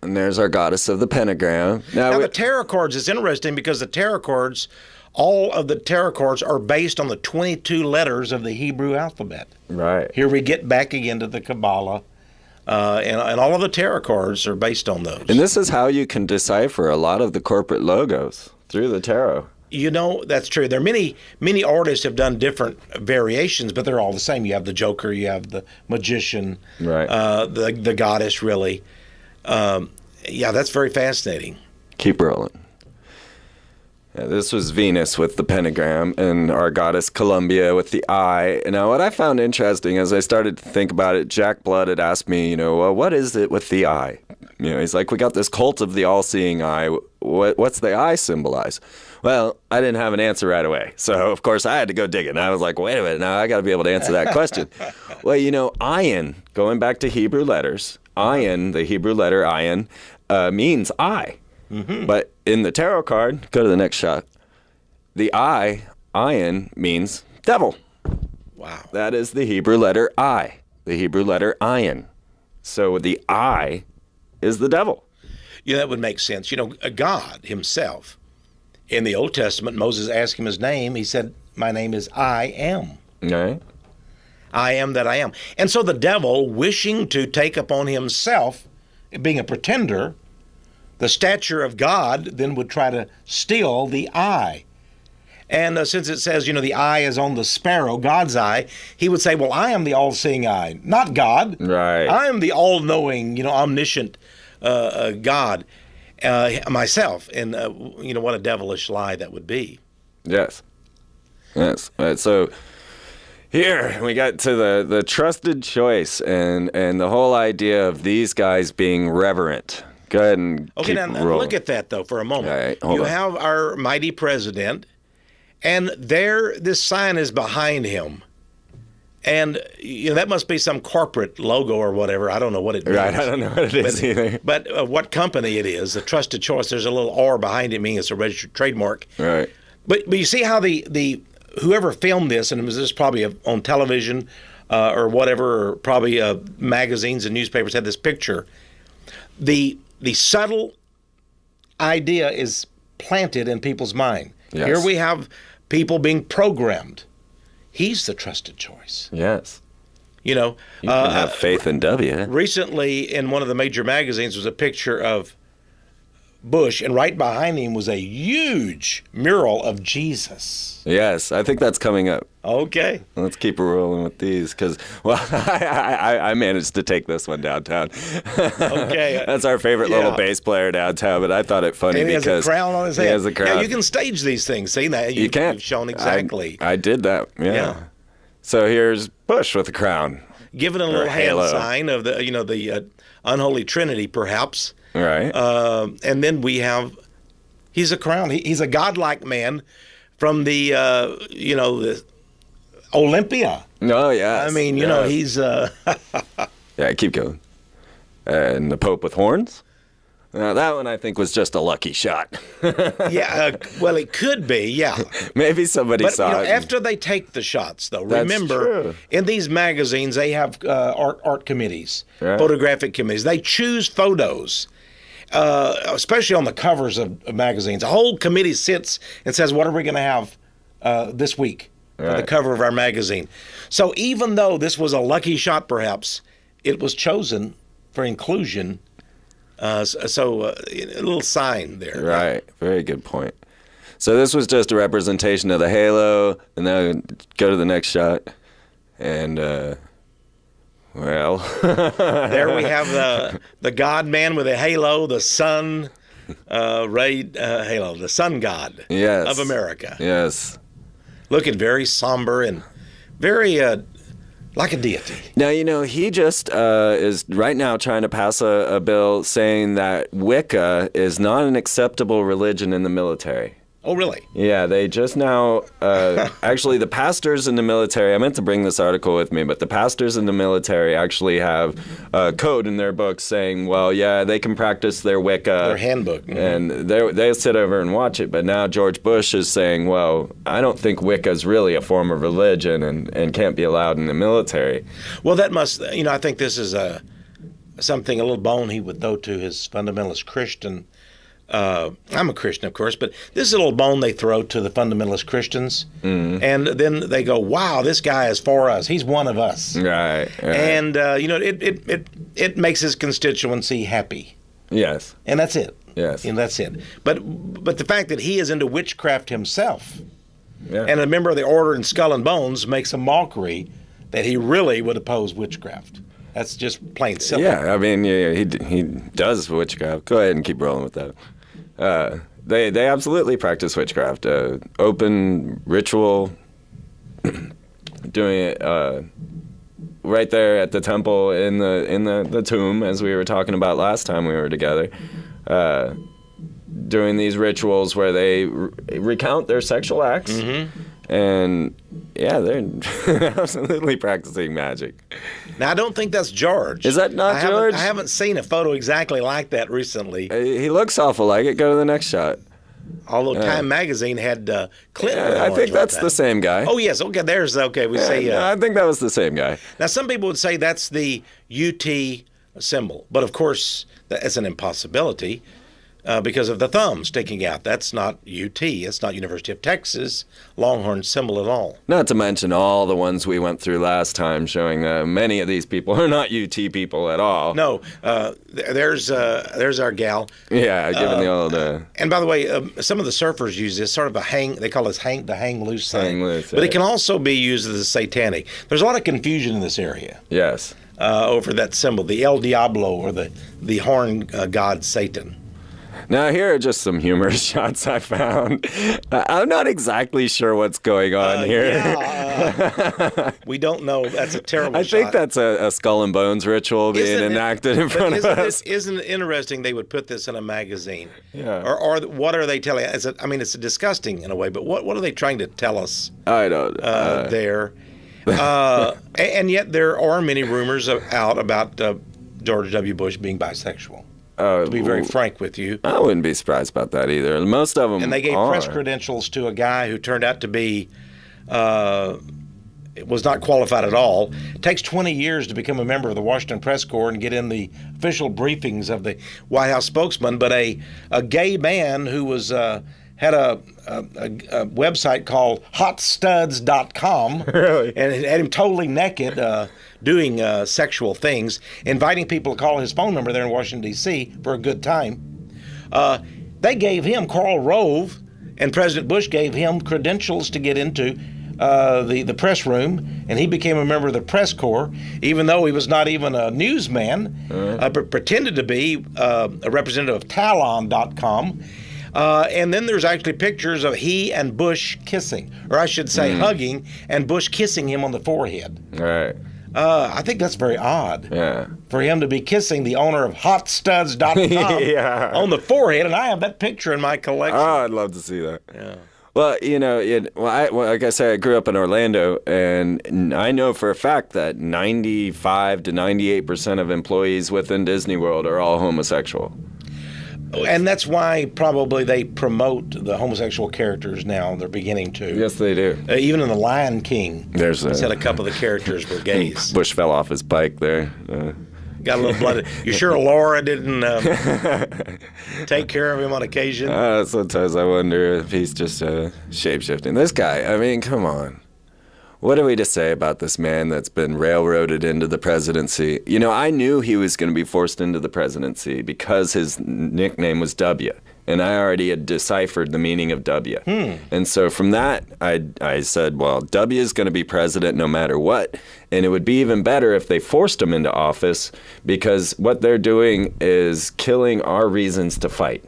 And there's our goddess of the pentagram. Now the tarot cards is interesting because the tarot cards, all of the tarot cards are based on the 22 letters of the Hebrew alphabet. Right. Here we get back again to the Kabbalah And all of the tarot cards are based on those. And this is how you can decipher a lot of the corporate logos, through the tarot. You know, that's true. There are many artists have done different variations, but they're all the same. You have the Joker, you have the Magician, right? The Goddess, really. Yeah, that's very fascinating. Keep rolling. Yeah, this was Venus with the pentagram, and our goddess Columbia with the eye. Now, what I found interesting as I started to think about it, Jack Blood had asked me, well, what is it with the eye? He's like, we got this cult of the all-seeing eye. What's the eye symbolize? Well, I didn't have an answer right away. So, of course, I had to go digging. I was like, wait a minute, now I got to be able to answer that question. Well, ayin, going back to Hebrew letters, ayin, the Hebrew letter ayin, means eye. Mm-hmm. But in the tarot card, go to the next shot, the eye, ayin, means devil. Wow. That is the Hebrew letter I, the Hebrew letter ayin. So the I is the devil. Yeah, that would make sense. God himself, in the Old Testament, Moses asked him his name. He said, my name is I am. Right. I am that I am. And so the devil, wishing to take upon himself, being a pretender, the stature of God, then would try to steal the eye. And since it says, the eye is on the sparrow, God's eye, he would say, well, I am the all-seeing eye, not God. Right. I am the all-knowing, omniscient God myself. And, what a devilish lie that would be. Yes. Yes. Right, so here we got to the trusted choice and the whole idea of these guys being reverent. Go ahead and keep rolling. Look at that, though, for a moment. All right, hold on. Have our mighty president, and this sign is behind him. And, that must be some corporate logo or whatever. I don't know what it means. Right, I don't know what it is either. But what company it is, the trusted choice, there's a little R behind it, meaning it's a registered trademark. Right. But you see how the whoever filmed this, and it was this probably on television or whatever, or probably magazines and newspapers had this picture. The subtle idea is planted in people's mind. Yes. Here we have people being programmed. He's the trusted choice. Yes. You can have faith in W. Recently, in one of the major magazines, was a picture of Bush, and right behind him was a huge mural of Jesus. Yes, I think that's coming up. Okay. Let's keep rolling with these because, well, I managed to take this one downtown. Okay. That's our favorite little bass player downtown, but I thought it funny and he because has a crown on his head. He has a crown. Yeah, you can stage these things. See, now you can. You've shown exactly. I did that. Yeah. So here's Bush with a crown. Given a little hand sign of the unholy Trinity, perhaps. Right. And then we have, he's a crown. He's a godlike man from the Olympia. Oh, yes. I mean, he's... Yeah, keep going. And the Pope with horns? Now, that one I think was just a lucky shot. Yeah, well, it could be, yeah. Maybe somebody saw it. After they take the shots, though, That's remember, true. In these magazines, they have art committees, right. Photographic committees. They choose photos, especially on the covers of magazines. A whole committee sits and says, what are we going to have this week for the cover of our magazine? So even though this was a lucky shot, perhaps, it was chosen for inclusion. A little sign there. Right. Very good point. So this was just a representation of the halo, and then go to the next shot. And, well. There we have the God-man with a halo, the sun halo, the sun god of America. Yes. Looking very somber and very... like a deity. Now, he just is right now trying to pass a bill saying that Wicca is not an acceptable religion in the military. Oh, really? Yeah, they just now, actually the pastors in the military, I meant to bring this article with me, but the pastors in the military actually have a code in their books saying, well, yeah, they can practice their Wicca. Their handbook. Mm-hmm. And they sit over and watch it. But now George Bush is saying, well, I don't think Wicca is really a form of religion and can't be allowed in the military. Well, that must, I think this is something, a little bone he would throw to his fundamentalist Christian I'm a Christian, of course, but this is a little bone they throw to the fundamentalist Christians. And then they go, wow, this guy is for us. He's one of us. Right. And, it makes his constituency happy. Yes. And that's it. Yes. And that's it. But the fact that he is into witchcraft himself and a member of the Order in Skull and Bones makes a mockery that he really would oppose witchcraft. That's just plain simple. Yeah, I mean, he does witchcraft. Go ahead and keep rolling with that. They absolutely practice witchcraft. Open ritual, doing it right there at the temple in the tomb, as we were talking about last time we were together. Doing these rituals where they recount their sexual acts. And yeah, they're absolutely practicing magic. Now, I don't think that's George. Is that not George? I haven't seen a photo exactly like that recently. He looks awful like it. Go to the next shot. Although Time Magazine had Clinton. I think that's the same guy. Oh, yes. Okay, we say... I think that was the same guy. Now, some people would say that's the UT symbol. But, of course, that's an impossibility. Because of the thumb sticking out. That's not UT. It's not University of Texas Longhorn symbol at all. Not to mention all the ones we went through last time showing that many of these people are not UT people at all. No. There's our gal. Yeah, giving the old... And by the way, some of the surfers use this sort of they call this the hang loose sign. Hang loose, but it can also be used as a satanic. There's a lot of confusion in this area. Yes. Over that symbol, the El Diablo, or the horn god Satan. Now, here are just some humorous shots I found. I'm not exactly sure what's going on here. We don't know. That's a terrible shot. I think that's a skull and bones ritual being enacted in front of us. Isn't it interesting they would put this in a magazine? Yeah. Or what are they telling us? It's disgusting in a way, but what are they trying to tell us? I don't know. There. And yet there are many rumors out about George W. Bush being bisexual. To be very frank with you. I wouldn't be surprised about that either. Most of them And they gave press credentials to a guy who turned out to be, was not qualified at all. It takes 20 years to become a member of the Washington Press Corps and get in the official briefings of the White House spokesman. But a gay man who was had a website called hotstuds.com. Really? And it had him totally naked, doing sexual things, inviting people to call his phone number there in Washington, D.C. for a good time. They gave him, Karl Rove, and President Bush gave him credentials to get into the press room, and he became a member of the press corps, even though he was not even a newsman, but pretended to be a representative of Talon.com. And then there's actually pictures of he and Bush kissing, or I should say hugging, and Bush kissing him on the forehead. Right. I think that's very odd. Yeah. For him to be kissing the owner of hotstuds.com on the forehead, and I have that picture in my collection. Oh, I'd love to see that. Yeah. Well, like I said, I grew up in Orlando, and I know for a fact that 95 to 98% of employees within Disney World are all homosexual. And that's why probably they promote the homosexual characters now. They're beginning to. Yes, they do. Even in The Lion King, said a couple of the characters were gays. Bush fell off his bike there. Got a little blood. You sure Laura didn't take care of him on occasion? Sometimes I wonder if he's just shape-shifting. This guy, I mean, come on. What are we to say about this man that's been railroaded into the presidency? You know, I knew he was going to be forced into the presidency because his nickname was W, and I already had deciphered the meaning of W. And so from that, I said, well, W is going to be president no matter what, and it would be even better if they forced him into office, because what they're doing is killing our reasons to fight.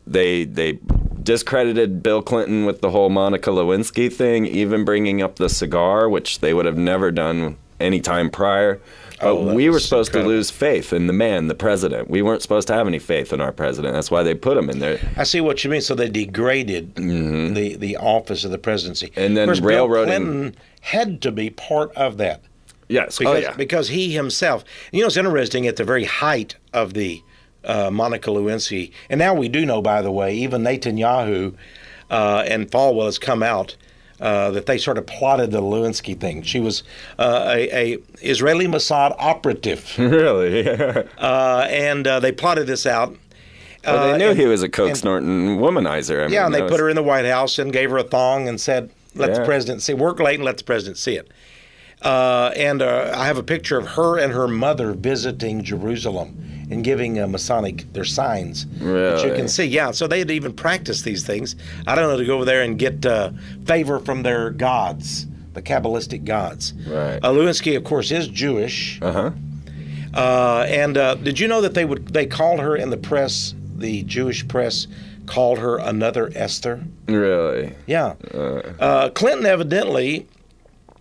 They discredited Bill Clinton with the whole Monica Lewinsky thing, even bringing up the cigar, which they would have never done any time prior. But we were supposed to lose faith in the man, the president. We weren't supposed to have any faith in our president. That's why they put him in there. I see what you mean. So they degraded the office of the presidency. And then railroading. Bill Clinton had to be part of that. Yes. Because he himself, you know, it's interesting, at the very height of the Monica Lewinsky, and now we do know, by the way, even Netanyahu and Falwell has come out that they sort of plotted the Lewinsky thing. She was a Israeli Mossad operative. Really? And they plotted this out. Well, they knew he was a coke-snorting womanizer. I mean, and they put her in the White House and gave her a thong and said, let the president see. Work late and let the president see it. I have a picture of her and her mother visiting Jerusalem and giving Masonic their signs that you can see. Yeah, so they had even practiced these things. I don't know, to go over there and get favor from their gods, the Kabbalistic gods. Right. Lewinsky, of course, is Jewish. Uh-huh. Did you know that they called her in the press, the Jewish press, called her another Esther? Really? Yeah. Clinton evidently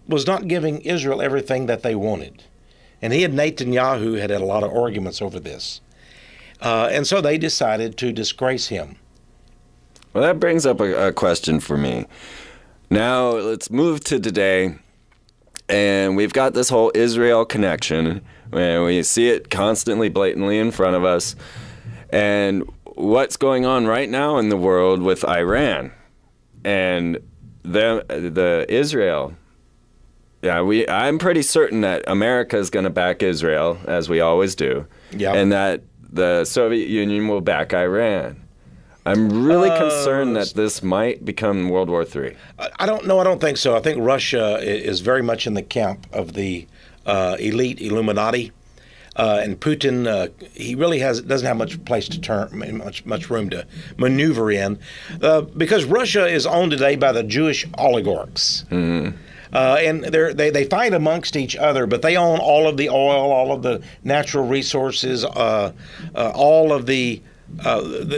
was not giving Israel everything that they wanted. And he and Netanyahu had a lot of arguments over this. And so they decided to disgrace him. Well, that brings up a question for me. Now, let's move to today. And we've got this whole Israel connection, and we see it constantly, blatantly in front of us. And what's going on right now in the world with Iran and the Israel. Yeah, I'm pretty certain that America is going to back Israel, as we always do, and that the Soviet Union will back Iran. I'm really concerned that this might become World War III. I don't know. I don't think so. I think Russia is very much in the camp of the elite Illuminati. And Putin, he really doesn't have much place to turn, much room to maneuver in, because Russia is owned today by the Jewish oligarchs. Mm-hmm. And they fight amongst each other, but they own all of the oil, all of the natural resources, all of the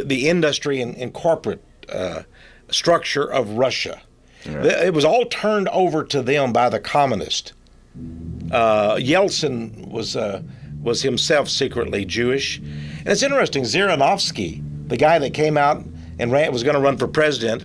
industry and corporate structure of Russia. Right. It was all turned over to them by the communists. Yeltsin was himself secretly Jewish. And it's interesting, Zhirinovsky, the guy that came out and was going to run for president,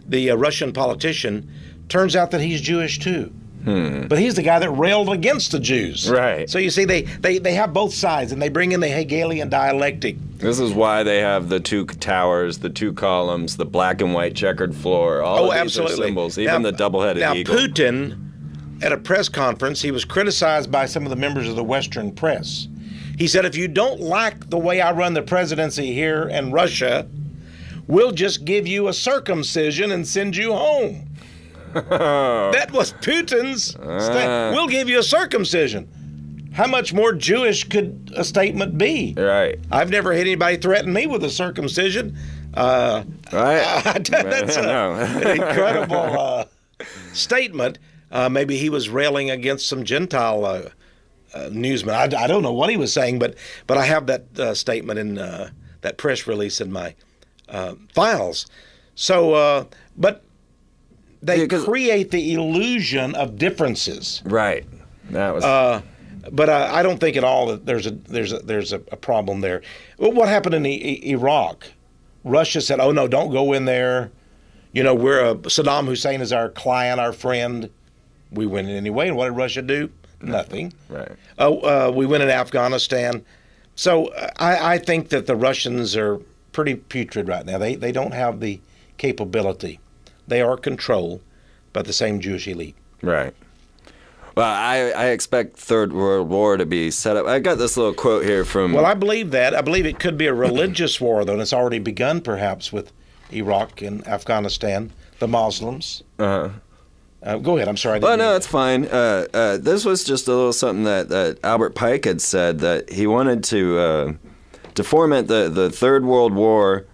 the Russian politician, turns out that he's Jewish too. But he's the guy that railed against the Jews. Right. So you see, they have both sides, and they bring in the Hegelian dialectic. This is why they have the two towers, the two columns, the black and white checkered floor. All of these are symbols, even the double-headed eagle. Now, Putin, at a press conference, he was criticized by some of the members of the Western press. He said, if you don't like the way I run the presidency here in Russia, we'll just give you a circumcision and send you home. That was Putin's statement. We'll give you a circumcision. How much more Jewish could a statement be? Right. I've never had anybody threaten me with a circumcision. Right. That's an incredible statement. Maybe he was railing against some Gentile newsmen. I don't know what he was saying, but I have that statement in that press release in my files. So, but they create the illusion of differences. Right. That was. But I don't think at all that there's a problem there. What happened in Iraq? Russia said, "Oh no, don't go in there. You know, Saddam Hussein is our client, our friend. We went in anyway." And what did Russia do? Nothing. Right. We went in Afghanistan. So I think that the Russians are pretty putrid right now. They don't have the capability. They are controlled by the same Jewish elite. Right. Well, I expect Third World War to be set up. I got this little quote here from... Well, I believe that. I believe it could be a religious war, though, and it's already begun, perhaps, with Iraq and Afghanistan, the Muslims. Uh-huh. Go ahead. I'm sorry. Well, no, it's fine. This was just a little something that Albert Pike had said, that he wanted to foment the Third World War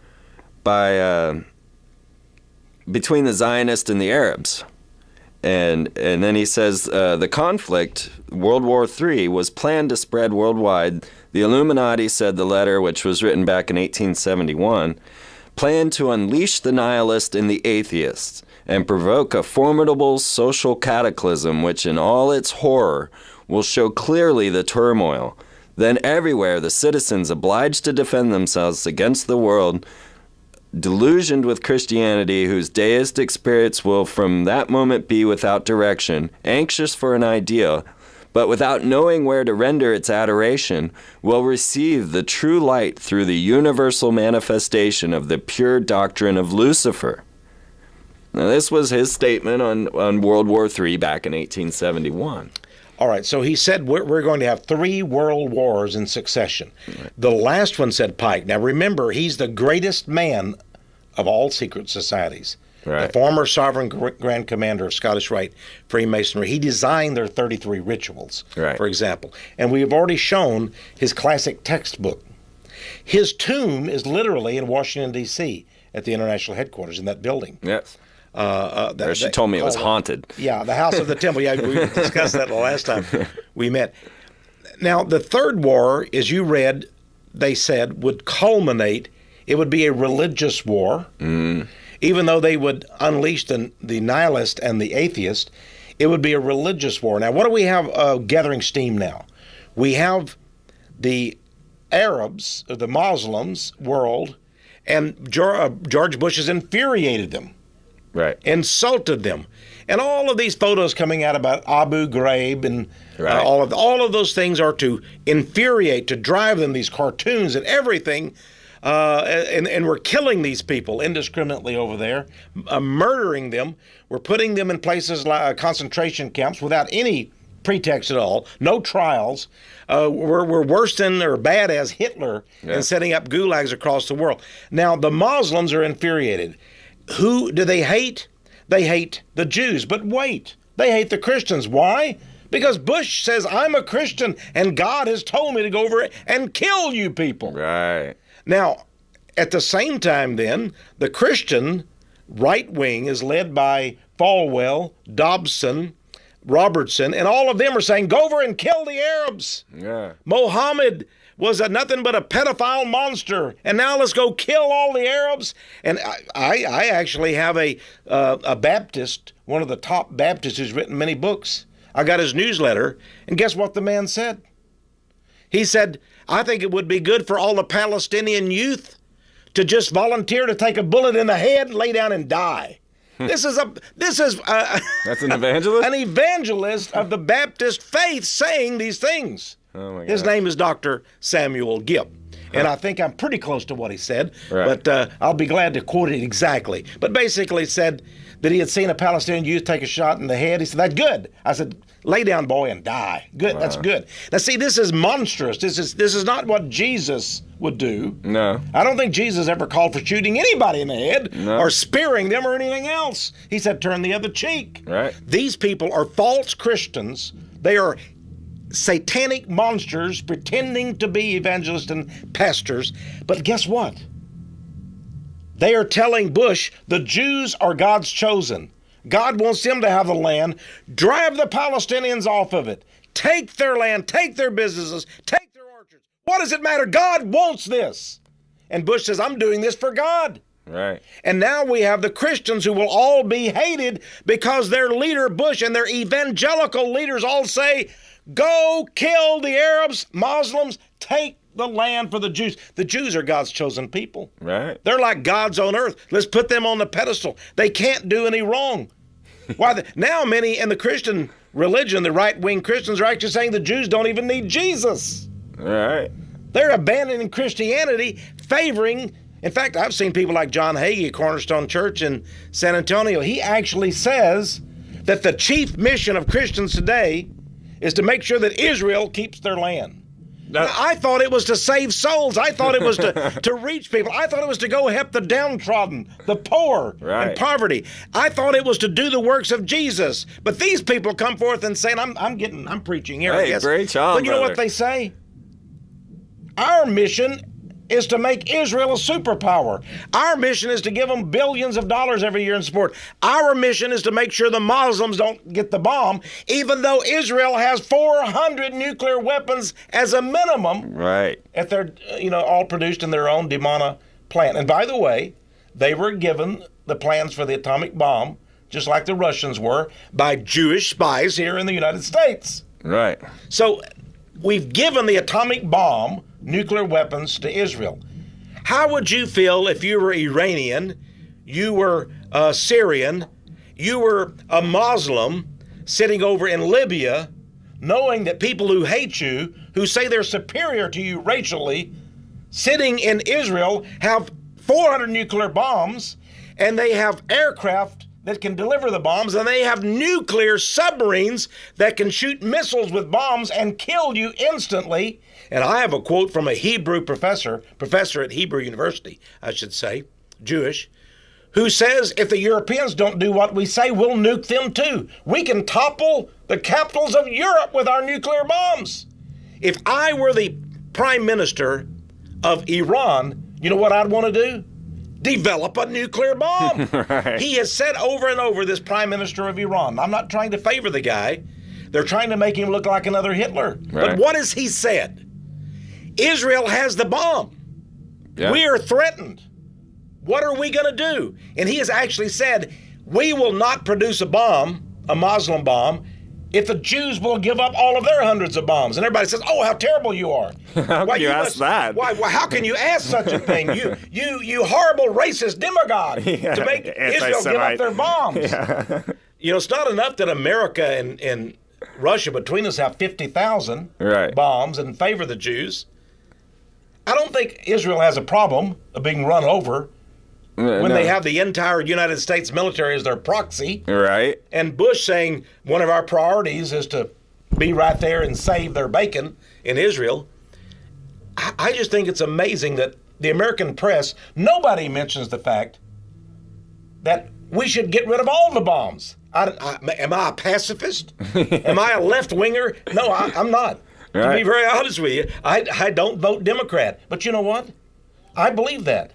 by between the Zionists and the Arabs. And then he says the conflict, World War III, was planned to spread worldwide. The Illuminati, said the letter, which was written back in 1871, planned to unleash the nihilist and the atheists and provoke a formidable social cataclysm which in all its horror will show clearly the turmoil. Then everywhere the citizens obliged to defend themselves against the world delusioned with Christianity, whose deistic spirits will from that moment be without direction, anxious for an ideal, but without knowing where to render its adoration, will receive the true light through the universal manifestation of the pure doctrine of Lucifer. Now, this was his statement on World War III back in 1871. All right, so he said we're going to have 3 world wars in succession. Right. The last one, said Pike. Now remember, he's the greatest man of all secret societies. Right. The former sovereign grand commander of Scottish Rite Freemasonry. He designed their 33 rituals, for example. And we have already shown his classic textbook. His tomb is literally in Washington, D.C., at the international headquarters in that building. Yes. She told me it was haunted. Yeah, the House of the Temple. Yeah, we discussed that the last time we met. Now, the third war, as you read, they said, would culminate. It would be a religious war. Even though they would unleash the nihilist and the atheist, it would be a religious war. Now, what do we have gathering steam now? We have the Arabs, or the Muslims world, and George Bush has infuriated them. Right. Insulted them. And all of these photos coming out about Abu Ghraib and all of those things are to infuriate, to drive them, these cartoons and everything. And we're killing these people indiscriminately over there, murdering them. We're putting them in places like concentration camps without any pretext at all, no trials. We're worse than or bad as Hitler in setting up gulags across the world. Now, the Muslims are infuriated. Who do they hate? They hate the Jews. But wait, they hate the Christians. Why? Because Bush says, I'm a Christian, and God has told me to go over and kill you people. Right. Now, at the same time then, the Christian right wing is led by Falwell, Dobson, Robertson, and all of them are saying, go over and kill the Arabs. Yeah. Mohammed was nothing but a pedophile monster, and now let's go kill all the Arabs. And I actually have a Baptist, one of the top Baptists who's written many books. I got his newsletter, and guess what the man said? He said, I think it would be good for all the Palestinian youth to just volunteer to take a bullet in the head, lay down, and die. This is that's an evangelist? An evangelist of the Baptist faith saying these things. Oh my God. His name is Dr. Samuel Gipp. And I think I'm pretty close to what he said, but I'll be glad to quote it exactly. But basically said that he had seen a Palestinian youth take a shot in the head. He said, that's good. I said, lay down, boy, and die. Good, that's good. Now, see, this is monstrous. This is not what Jesus would do. No. I don't think Jesus ever called for shooting anybody in the head or spearing them or anything else. He said, turn the other cheek. Right. These people are false Christians. They are satanic monsters pretending to be evangelists and pastors. But guess what? They are telling Bush the Jews are God's chosen. God wants them to have the land. Drive the Palestinians off of it. Take their land, take their businesses, take their orchards. What does it matter? God wants this. And Bush says, I'm doing this for God. Right. And now we have the Christians who will all be hated because their leader, Bush, and their evangelical leaders all say, go kill the Arabs, Muslims, take the land for the Jews. The Jews are God's chosen people. Right. They're like God's on earth. Let's put them on the pedestal. They can't do any wrong. Now many in the Christian religion, the right-wing Christians, are actually saying the Jews don't even need Jesus. Right. They're abandoning Christianity, favoring. In fact, I've seen people like John Hagee, Cornerstone Church in San Antonio. He actually says that the chief mission of Christians today is to make sure that Israel keeps their land. Now, I thought it was to save souls. I thought it was to reach people. I thought it was to go help the downtrodden, the poor, and poverty. I thought it was to do the works of Jesus. But these people come forth and saying, I'm preaching here. Hey, great job, but you know what they say? Our mission is to make Israel a superpower. Our mission is to give them billions of dollars every year in support. Our mission is to make sure the Muslims don't get the bomb, even though Israel has 400 nuclear weapons as a minimum. Right. If they're, all produced in their own Dimona plant. And by the way, they were given the plans for the atomic bomb, just like the Russians were, by Jewish spies here in the United States. Right. So we've given the atomic bomb, nuclear weapons, to Israel. How would you feel if you were Iranian, you were Syrian, you were a Muslim sitting over in Libya, knowing that people who hate you, who say they're superior to you racially, sitting in Israel, have 400 nuclear bombs, and they have aircraft that can deliver the bombs, and they have nuclear submarines that can shoot missiles with bombs and kill you instantly. And I have a quote from a Hebrew professor at Hebrew University, I should say, Jewish, who says, if the Europeans don't do what we say, we'll nuke them too. We can topple the capitals of Europe with our nuclear bombs. If I were the prime minister of Iran, you know what I'd want to do? Develop a nuclear bomb. Right. He has said over and over, this prime minister of Iran, I'm not trying to favor the guy. They're trying to make him look like another Hitler. Right. But what has he said? Israel has the bomb. Yeah. We are threatened. What are we going to do? And he has actually said, we will not produce a bomb, a Muslim bomb, if the Jews will give up all of their hundreds of bombs. And everybody says, oh, how terrible you are. How can you ask that? Why, how can you ask such a thing? You horrible racist demagogue to make Israel give up their bombs. Yeah. You know, it's not enough that America and Russia between us have 50,000 bombs and favor the Jews. I don't think Israel has a problem of being run over when they have the entire United States military as their proxy. Right. And Bush saying one of our priorities is to be right there and save their bacon in Israel. I just think it's amazing that the American press, nobody mentions the fact that we should get rid of all the bombs. Am I a pacifist? Am I a left-winger? No, I'm not. Right. To be very honest with you, I don't vote Democrat. But you know what? I believe that.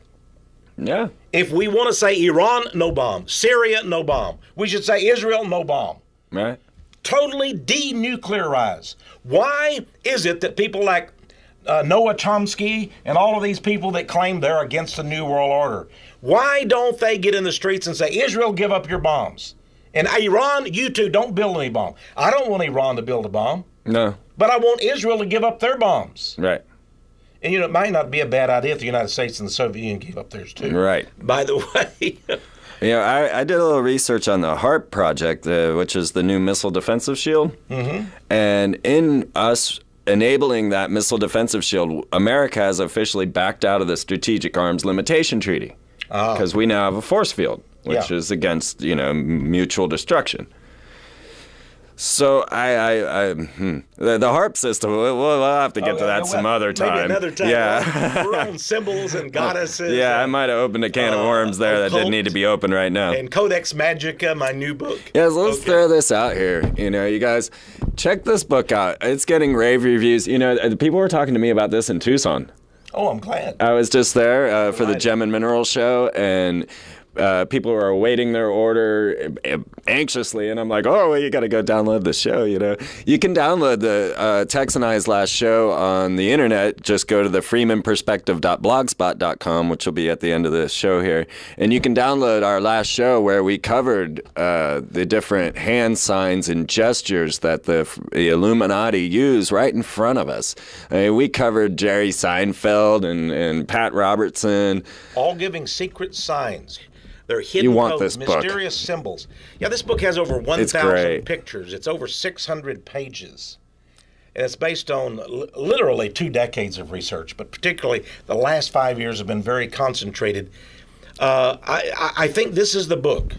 Yeah. If we want to say Iran, no bomb. Syria, no bomb. We should say Israel, no bomb. Right. Totally denuclearize. Why is it that people like Noah Chomsky and all of these people that claim they're against the New World Order, why don't they get in the streets and say, Israel, give up your bombs? And Iran, you too, don't build any bomb. I don't want Iran to build a bomb. No. But I want Israel to give up their bombs. Right. And, you know, it might not be a bad idea if the United States and the Soviet Union gave up theirs, too. Right. By the way. Yeah, I did a little research on the HARP project, which is the new missile defensive shield. Mm-hmm. And in us enabling that missile defensive shield, America has officially backed out of the Strategic Arms Limitation Treaty. Because we now have a force field, which is against, you know, mutual destruction. So the HARP system, we'll have to get to that some other time. Maybe another time. Yeah. We're on symbols and goddesses. Yeah, I might have opened a can of worms there that didn't need to be open right now. And CODEX MAGICA, my new book. Yeah, so let's throw this out here. You know, you guys, check this book out. It's getting rave reviews. You know, people were talking to me about this in Tucson. Oh, I'm glad. I was just there for the Gem and Mineral show, and people were awaiting their order anxiously, and I'm like, oh, well, you got to go download the show, you know. You can download the Tex and I's last show on the internet. Just go to the freemanperspective.blogspot.com, which will be at the end of the show here, and you can download our last show where we covered the different hand signs and gestures that the Illuminati use right in front of us. I mean, we covered Jerry Seinfeld and Pat Robertson. All giving secret signs. They're hidden codes, mysterious symbols. Yeah, this book has over 1,000 pictures. It's over 600 pages. And it's based on literally 2 decades of research, but particularly the last 5 years have been very concentrated. I think this is the book.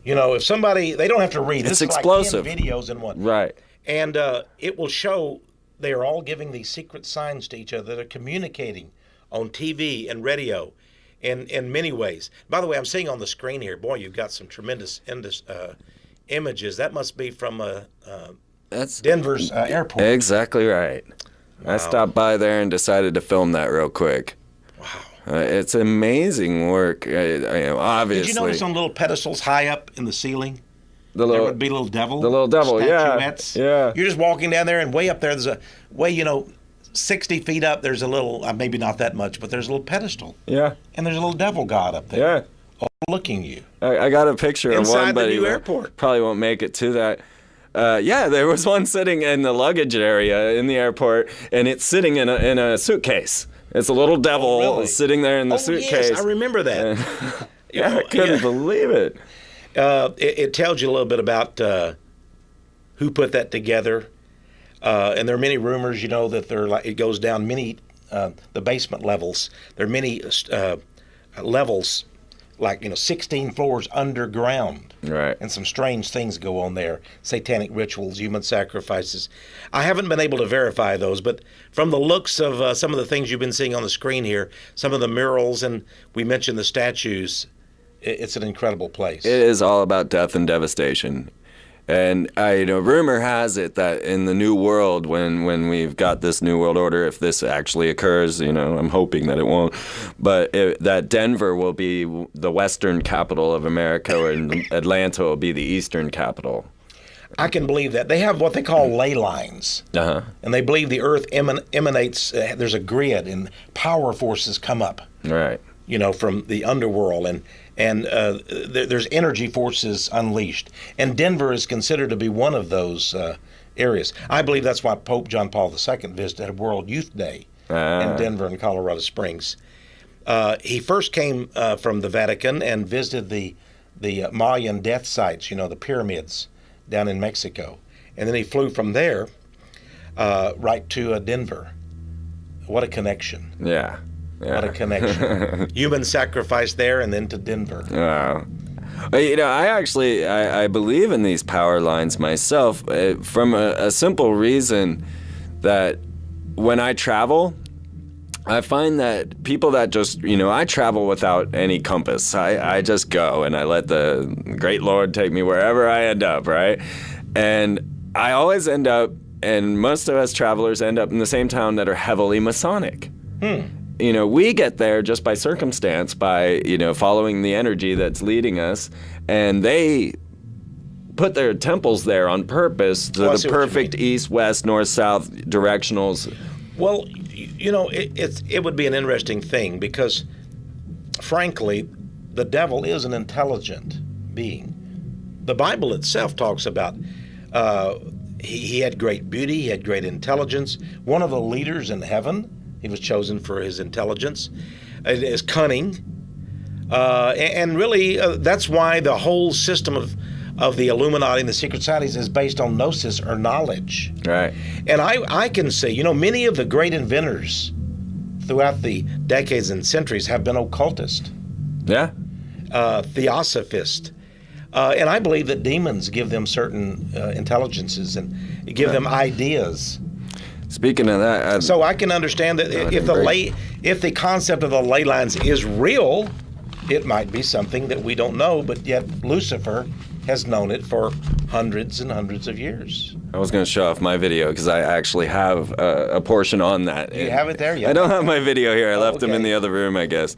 You know, if somebody, they don't have to read. It's this explosive. Is like 10 videos in one. Right. And it will show they are all giving these secret signs to each other. They're communicating on TV and radio. In many ways. By the way, I'm seeing on the screen here, boy, you've got some tremendous images. That must be from that's Denver's airport. Exactly right. Wow. I stopped by there and decided to film that real quick. Wow. It's amazing work. Obviously. Did you notice on little pedestals high up in the ceiling? There would be little devil. The little devil, statuettes. Yeah. You're just walking down there, and way up there, there's a 60 feet up, there's a little, maybe not that much, but there's a little pedestal. Yeah. And there's a little devil god up there. Yeah. Overlooking you. I got a picture of one, but inside the new airport. Probably won't make it to that. Yeah, there was one sitting in the luggage area in the airport, and it's sitting in a suitcase. It's a little devil sitting there in the suitcase. Yes, I remember that. I couldn't believe it. It tells you a little bit about who put that together. And there are many rumors, you know, that it goes down many the basement levels. There are many levels like 16 floors underground. Right. And some strange things go on there. Satanic rituals, human sacrifices. I haven't been able to verify those, but from the looks of some of the things you've been seeing on the screen here, some of the murals, and we mentioned the statues, it's an incredible place. It is all about death and devastation. And rumor has it that in the new world, when we've got this new world order, if this actually occurs, I'm hoping that it won't, but that Denver will be the western capital of America, and Atlanta will be the eastern capital. I can believe that. They have what they call ley lines. Uh-huh. And they believe the earth emanates, there's a grid, and power forces come up. Right. From the underworld, and there's energy forces unleashed. And Denver is considered to be one of those areas. I believe that's why Pope John Paul II visited World Youth Day in Denver and Colorado Springs. He first came from the Vatican and visited the Mayan death sites, the pyramids down in Mexico. And then he flew from there right to Denver. What a connection. Yeah. What a connection. Human sacrifice there and then to Denver. Wow. I believe in these power lines myself from a simple reason that when I travel, I find that people that just, I travel without any compass. I just go and I let the great Lord take me wherever I end up, right? And I always end up, and most of us travelers end up in the same town that are heavily Masonic. We get there just by circumstance, by, following the energy that's leading us, and they put their temples there on purpose to the perfect east, west, north, south directionals. Well, it would be an interesting thing because, frankly, the devil is an intelligent being. The Bible itself talks about he had great beauty, he had great intelligence. One of the leaders in heaven, he was chosen for his intelligence, his cunning, and really that's why the whole system of the Illuminati and the secret societies is based on gnosis or knowledge. Right. And I can say, many of the great inventors throughout the decades and centuries have been occultists. Yeah. Theosophists. And I believe that demons give them certain intelligences and give them ideas. Speaking of that, so I can understand that if the concept of the ley lines is real, it might be something that we don't know, but yet Lucifer has known it for hundreds and hundreds of years. I was going to show off my video because I actually have a portion on that. You have it there? Yeah. I don't have my video here. I left them in the other room, I guess.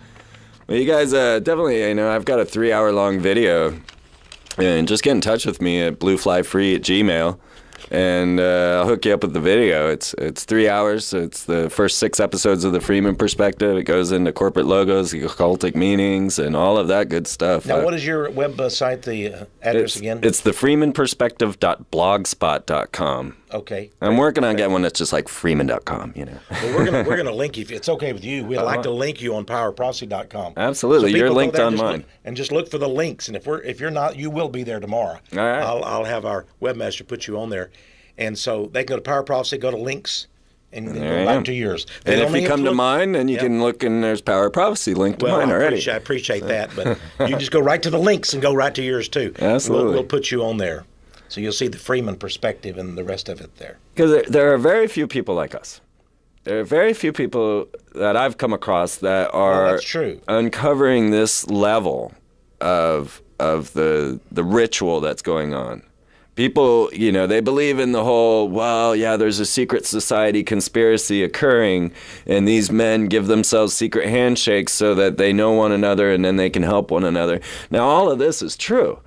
Well, you guys definitely, I've got a 3-hour-long video. And just get in touch with me at blueflyfree@gmail.com. And I'll hook you up with the video. It's 3 hours. So it's the first 6 episodes of the Freeman perspective. It goes into corporate logos, the occultic meanings, and all of that good stuff. Now, what is your website, the address again? It's thefreemanperspective.blogspot.com. Okay. I'm working on getting one that's just like freeman.com, Well, we're gonna link you if it's okay with you. We'd like to link you on powerprophecy.com. Absolutely. So you're linked on mine. And just look for the links. And if you're not, you will be there tomorrow. All right. I'll have our webmaster put you on there. And so they can go to Power Prophecy, go to links, and go back to yours. And if you come to mine, then you can look, and there's Power Prophecy linked to mine already. I appreciate that, but you just go right to the links and go right to yours too. Absolutely. We'll put you on there. So you'll see the Freeman perspective and the rest of it there. Because there are very few people like us. There are very few people that I've come across that are that's true. Uncovering this level of the ritual that's going on. People, they believe in the whole, there's a secret society conspiracy occurring, and these men give themselves secret handshakes so that they know one another and then they can help one another. Now, all of this is true,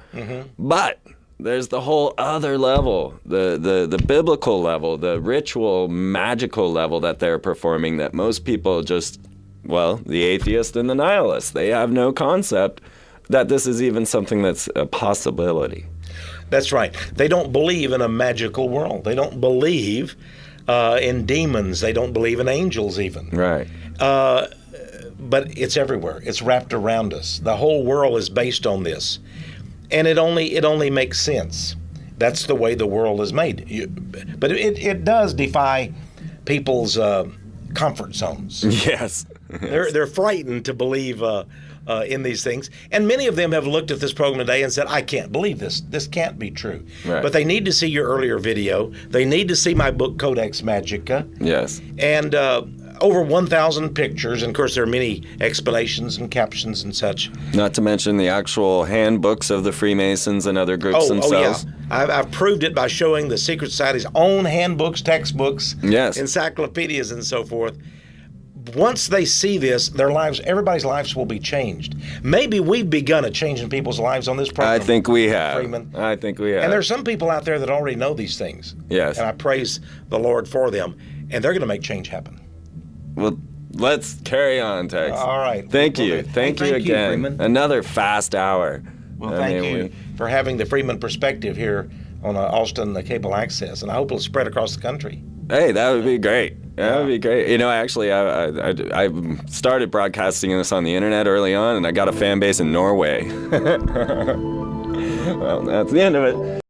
but there's the whole other level, the biblical level, the ritual, magical level that they're performing that most people just, the atheist and the nihilist, they have no concept that this is even something that's a possibility. That's right. They don't believe in a magical world. They don't believe in demons. They don't believe in angels even. Right. But it's everywhere. It's wrapped around us. The whole world is based on this. And it only makes sense. That's the way the world is made. But it does defy people's comfort zones. Yes. They're frightened to believe in these things. And many of them have looked at this program today and said, I can't believe this. This can't be true. Right. But they need to see your earlier video. They need to see my book, Codex Magica. Yes. And over 1,000 pictures. And, of course, there are many explanations and captions and such. Not to mention the actual handbooks of the Freemasons and other groups themselves. Oh, yeah. I've proved it by showing the secret society's own handbooks, textbooks, yes, encyclopedias, and so forth. Once they see this, their lives, everybody's lives will be changed. Maybe we've begun a change in people's lives on this program. I think we have. Freeman. I think we have. And there's some people out there that already know these things. Yes. And I praise the Lord for them. And they're going to make change happen. Well, let's carry on, Tex. All right. Thank you. Thank you again. Freeman. Another fast hour. Well, thank you for having the Freeman perspective here on Austin Cable Access. And I hope it'll spread across the country. Hey, that would be great. That would be great. You know, actually, I started broadcasting this on the internet early on, and I got a fan base in Norway. Well, that's the end of it.